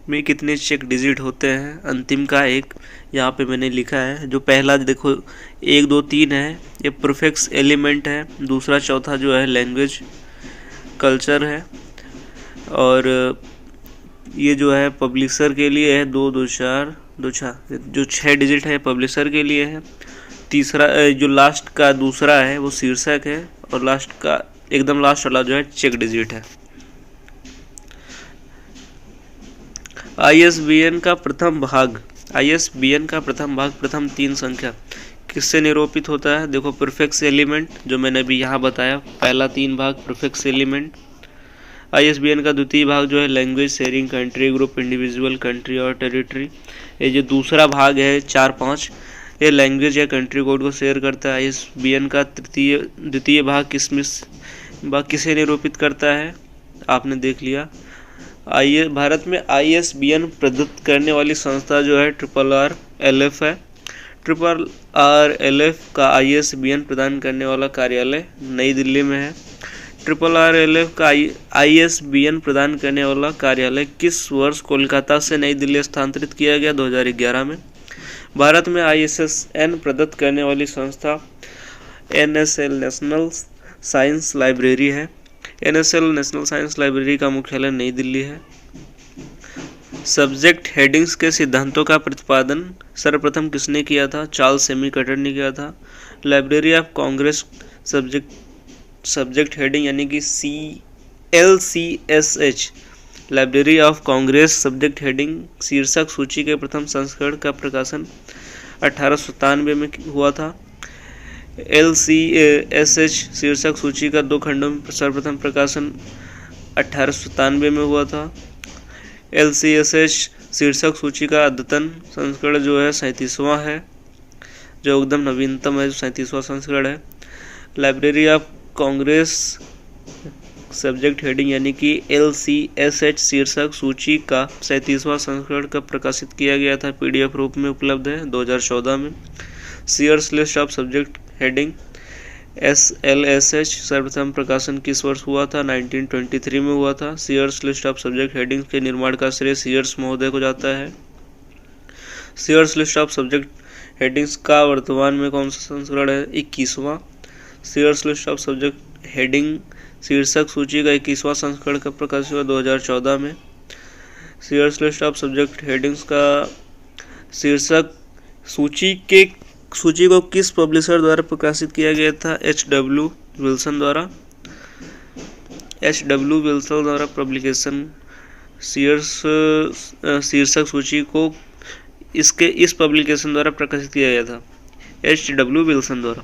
में कितने चेक डिजिट होते हैं? अंतिम का 1 यहाँ पे मैंने लिखा है। जो पहला देखो 1 2 3 है, ये प्रीफिक्स एलिमेंट है। दूसरा चौथा जो है लैंग्वेज कल्चर है, और ये जो है पब्लिशर के लिए है 2 2 4 2 4, जो 6 डिजिट है पब्लिशर के लिए है। तीसरा जो लास्ट का दूसरा है वो शीर्षक है, और लास्ट का एकदम लास्ट वाला जो है चेक डिजिट है। ISBN का प्रथम भाग प्रथम 3 संख्या किससे निरूपित होता है? देखो प्रीफिक्स एलिमेंट, जो मैंने अभी यहाँ बताया, पहला 3 भाग प्रीफिक्स एलिमेंट। ISBN का द्वितीय भाग जो है language sharing, country group, individual, country और टेरिटरी। ये जो दूसरा भाग है 4 5, ये लैंग्वेज या कंट्री कोड को शेयर करता है। ISBN का द्वितीय भाग किसे निरूपित करता है? आपने देख लिया। भारत में ISBN प्रदत्त करने वाली संस्था जो है RRLF है। RRLF का ISBN प्रदान करने वाला कार्यालय नई दिल्ली में है। RRLF का ISBN प्रदान करने वाला कार्यालय किस वर्ष कोलकाता से नई दिल्ली स्थानांतरित किया गया? 2011 में। भारत में ISSN प्रदत्त करने वाली संस्था NSL नेशनल साइंस लाइब्रेरी है। NSL नेशनल साइंस लाइब्रेरी का मुख्यालय नई दिल्ली है। सब्जेक्ट हेडिंग्स के सिद्धांतों का प्रतिपादन सर्वप्रथम किसने किया था? चार्ल्स सेमीकटर ने किया था। Library of Congress subject heading यानी कि LCSH, library of Congress subject heading शीर्षक सूची के प्रथम संस्करण का प्रकाशन 1897 में हुआ था। LCSH शीर्षक सूची का 2 खंडों में सर्वप्रथम प्रकाशन 1897 में हुआ था। LCSH शीर्षक सूची का अद्यतन संस्करण जो है 37वां है, जो एकदम नवीनतम है, 37वां संस्करण है। Library of Congress subject heading यानी कि LCSH शीर्षक सूची का 37वां संस्करण कब प्रकाशित किया गया था? PDF रूप में उपलब्ध है 2014 में। Sears list of subject heading SLSH सर्वप्रथम प्रकाशन किस वर्ष हुआ था? 1923 में हुआ था। Sears list of subject heading के निर्माण का श्रेय सीयर्स महोदय को जाता है। Sears list of subject headings का वर्तमान में कौन सा संस्करण है? 21वां। Sears list of subject heading शीर्षक सूची का 21वां संस्करण कब प्रकाशित हुआ? 2014 में। Sears list of subject headings का शीर्षक सूची को किस पब्लिशर द्वारा प्रकाशित किया गया था? HW विल्सन द्वारा। HW विल्सन द्वारा पब्लिकेशन शीर्षक सूची को इस पब्लिकेशन द्वारा प्रकाशित किया गया था, HW विल्सन द्वारा।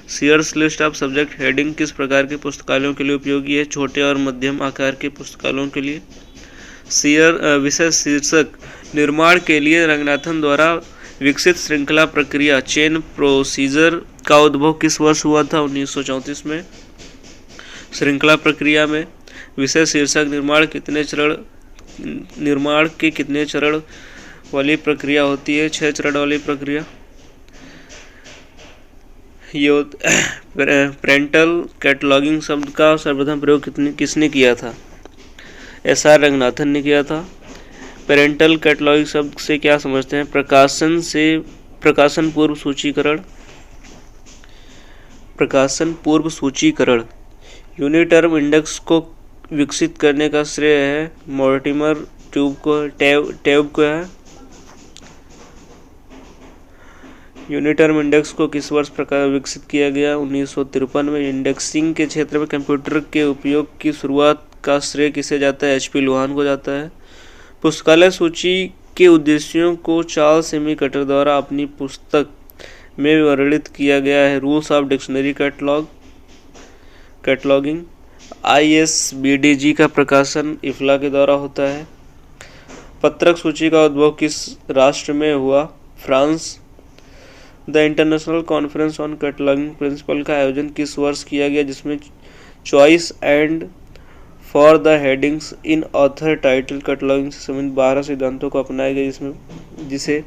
Sears list of subject heading किस प्रकार के पुस्तकालयों के लिए उपयोगी है? छोटे और मध्यम आकार के पुस्तकालयों के लिए। विषय शीर्षक निर्माण के लिए रंगनाथन द्वारा विकसित श्रृंखला प्रक्रिया चेन प्रोसीजर का उद्भव किस वर्ष हुआ था? 1934 में। श्रृंखला प्रक्रिया में विषय शीर्षक निर्माण के कितने चरण वाली प्रक्रिया होती है? 6 चरण वाली प्रक्रिया। पेरेंटल कैटलॉगिंग शब्द का सर्वप्रथम प्रयोग किसने किया था? SR रंगनाथन ने किया था। पेरेंटल कैटलॉगिंग शब्द से क्या समझते हैं? प्रकाशन पूर्व सूचीकरण। यूनिटर्म इंडेक्स को विकसित करने का श्रेय है मॉर्टिमर टैब को है। यूनिटर्म इंडेक्स को किस वर्ष विकसित किया गया? 1953 में। इंडेक्सिंग के क्षेत्र में कंप्यूटर के उपयोग की शुरुआत का श्रेय किसे जाता है? HP लोहान को जाता है। पुस्तकालय सूची के उद्देश्यों को चार्ल्स सेमी कटर द्वारा अपनी पुस्तक में वर्णित किया गया है। Rules of dictionary cataloguing. ISBDG का प्रकाशन इफ्ला के द्वारा होता है। पत्रक सूची का उद्भव किस राष्ट्र में हुआ? France. The international conference on cataloguing principle का आयोजन किस वर्ष किया गया, जिसमें choice and for the headings in author title cataloguing से संबंधित 12 सिद्धांतों को अपनाया गया, जिसे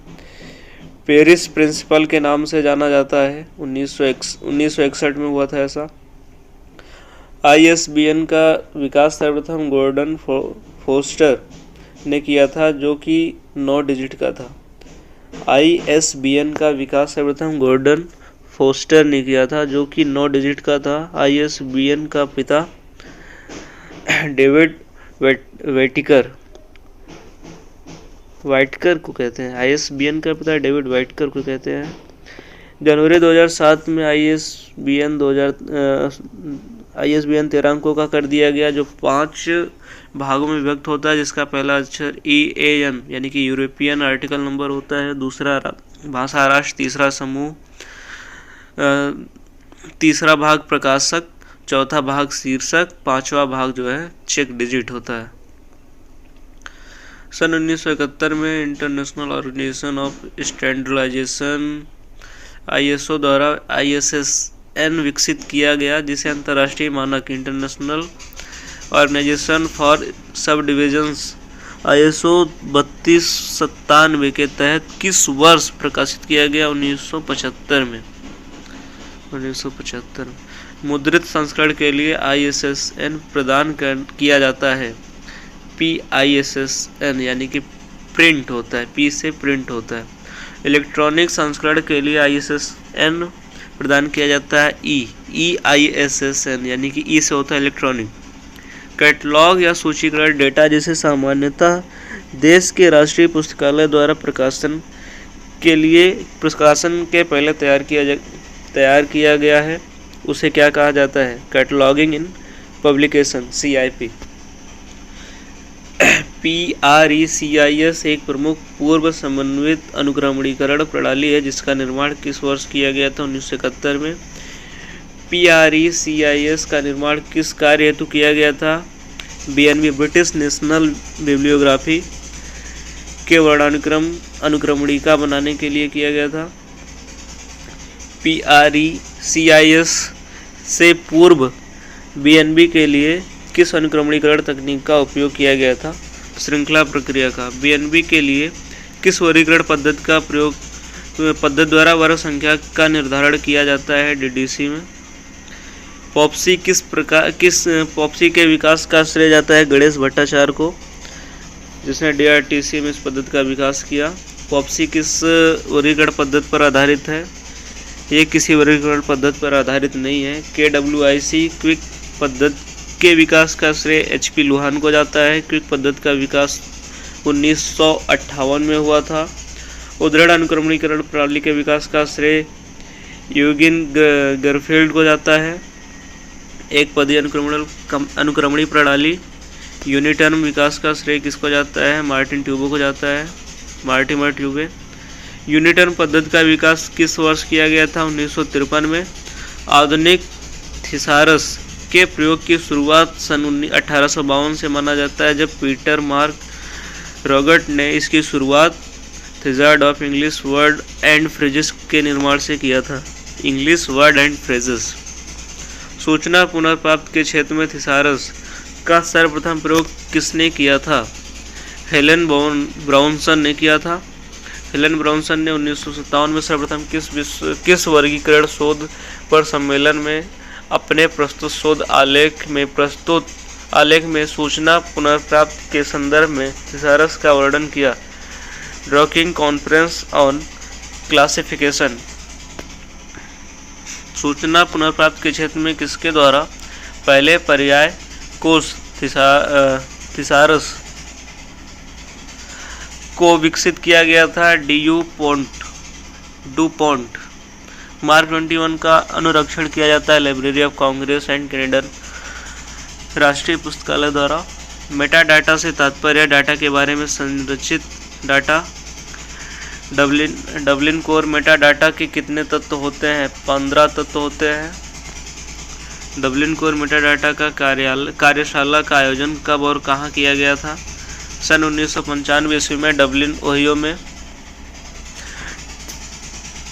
पेरिस प्रिंसिपल के नाम से जाना जाता है। 1961 में हुआ था ऐसा। ISBN का विकास सर्वप्रथम गॉर्डन फोस्टर ने किया था, जो कि 9 डिजिट का था। ISBN का विकास सर्वप्रथम गॉर्डन फोस्टर ने किया था, जो कि 9 डिजिट का था। ISBN का पिता डेविड वाइटकर को कहते हैं। ISBN का पिता डेविड वाइटकर को कहते हैं। जनवरी 2007 में ISBN 13 अंकों का कर दिया गया, जो 5 भागों में विभक्त होता है, जिसका पहला अक्षर EAN यानी कि यूरोपियन आर्टिकल नंबर होता है, दूसरा भाषा राष्ट्र, तीसरा समूह, तीसरा भाग प्रकाशक, चौथा भाग शीर्षक, पांचवा भाग जो है चेक डिजिट होता है। सन 1971 में international organization of standardization ISO द्वारा ISSN विकसित किया गया, जिसे अंतर्राष्ट्रीय मानक international organization for subdivisions ISO 3297 के तहत किस वर्ष प्रकाशित किया गया? 1975 में। मुद्रित संस्करण के लिए ISSN प्रदान किया जाता है। PISSN यानी कि प्रिंट होता है, P से प्रिंट होता है। इलेक्ट्रॉनिक संस्करण के लिए ISSN प्रदान किया जाता है EISSN यानी कि E से होता है इलेक्ट्रॉनिक। कैटलॉग या सूचीकरण डेटा जिसे सामान्यतः देश के राष्ट्रीय पुस्तकालय द्वारा प्रकाशन के पहले तैयार किया गया है, उसे क्या कहा जाता है? कैटलॉगिंग इन पब्लिकेशन CIP। PRECIS एक प्रमुख पूर्व समन्वित अनुक्रमणीकरण प्रणाली है, जिसका निर्माण किस वर्ष किया गया था? 1971 में। PRECIS का निर्माण किस कार्य हेतु किया गया था? BNB ब्रिटिश नेशनल बिब्लियोग्राफी के वर्णानुक्रम अनुक्रमणिका बनाने के लिए किया गया था। PRECIS से पूर्व BNB के लिए किस अनुक्रमणीकरण तकनीक का उपयोग किया गया था? श्रृंखला प्रक्रिया का। BNB के लिए किस वर्गीकरण पद्धति द्वारा वर्ग संख्या का निर्धारण किया जाता है? DDC में। पॉप्सी पॉप्सी के विकास का श्रेय जाता है गणेश भट्टाचार्य को, जिसने DRTC में इस पद्धति का विकास किया। पॉप्सी किस वर्गीकरण पद्धति पर आधारित है? ये किसी वर्गीकरण पद्धति पर आधारित नहीं है। KWIC क्विक पद्धति के विकास का श्रेय HP लोहान को जाता है। क्विक पद्धति का विकास 1958 में हुआ था। उद्धरण अनुक्रमणीकरण प्रणाली के विकास का श्रेय यूजिन गरफील्ड को जाता है। एक पदीय अनुक्रमणी प्रणाली यूनिटर्म विकास का श्रेय किसको जाता है? मार्टिन ट्यूबो को जाता है, मार्टिमर ट्यूबे। यूनिटर्म पद्धति का विकास किस वर्ष किया गया था? 1953 में। आधुनिक थिसारस के प्रयोग की शुरुआत सन 1852 से माना जाता है, जब पीटर मार्क रॉगट ने इसकी शुरुआत thesaurus of English word and phrases के निर्माण से किया था। English word and phrases. सूचना पुनर्प्राप्त के क्षेत्र में थिसारस का सर्वप्रथम प्रयोग किसने किया था? हेलेन ब्राउनसन ने किया था। हेलेन ब्राउनसन ने 1957 में सर्वप्रथम किस वर्गीकरण शोध पर सम्मेलन में अपने प्रस्तुत शोध आलेख में सूचना पुनर्प्राप्ति के संदर्भ में थिसारस का वर्णन किया। ड्रॉकिंग कॉन्फ्रेंस ऑन क्लासिफिकेशन, सूचना पुनर्प्राप्ति के क्षेत्र में किसके द्वारा पहले पर्याय कोष थिसारस को विकसित किया गया था? डुपॉन्ट। मार्क 21 का अनुरक्षण किया जाता है library of Congress and Canadian राष्ट्रीय पुस्तकालय द्वारा। मेटा डाटा से तात्पर्य डाटा के बारे में संरचित data. Dublin core Meta data के कितने तत्व होते हैं? 15 तत्व होते हैं। डबलिन कोर मेटा डाटा का कार्यशाला का आयोजन कब और कहाँ किया गया था? सन 1995 ईस्वी में डबलिन, ओहियो में।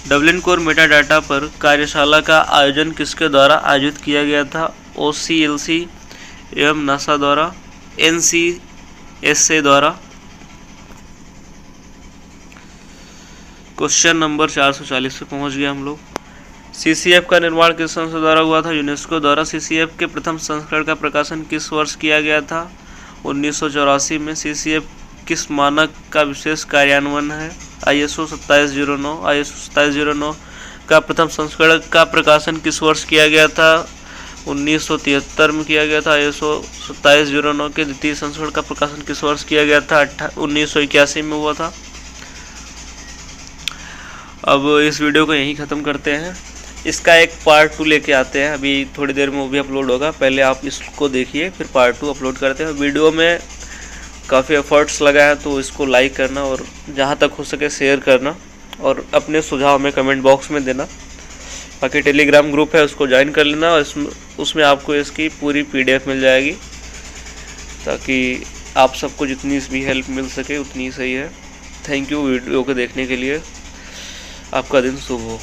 डबलिन कोर मेटा डाटा पर कार्यशाला का आयोजन किसके द्वारा आयोजित किया गया था? OCLC एवं नासा द्वारा, NCSA द्वारा। क्वेश्चन नंबर 440 पे पहुंच गए हम लोग। CCF का निर्माण किस संस्था द्वारा हुआ था? यूनेस्को द्वारा। CCF के प्रथम संस्करण का प्रकाशन किस वर्ष किया गया था? 1984 में। CCF किस मानक का विशेष कार्यान्वयन है? ISO 2709। ISO 2709 का प्रथम संस्करण का प्रकाशन किस वर्ष किया गया था? 1973 में किया गया था। ISO 2709 के द्वितीय संस्करण का प्रकाशन किस वर्ष किया गया था? 1981 में हुआ था। अब इस वीडियो को यहीं ख़त्म करते हैं। इसका एक पार्ट 2 लेके आते हैं, अभी थोड़ी देर में वो भी अपलोड होगा। पहले आप इसको देखिए, फिर पार्ट 2 अपलोड करते हैं। वीडियो में काफ़ी एफर्ट्स लगा है, तो इसको लाइक करना और जहाँ तक हो सके शेयर करना और अपने सुझाव में कमेंट बॉक्स में देना। बाकी टेलीग्राम ग्रुप है, उसको ज्वाइन कर लेना और उसमें आपको इसकी पूरी PDF मिल जाएगी, ताकि आप सबको जितनी भी हेल्प मिल सके उतनी सही है। थैंक यू वीडियो को देखने के लिए। आपका दिन शुभ हो।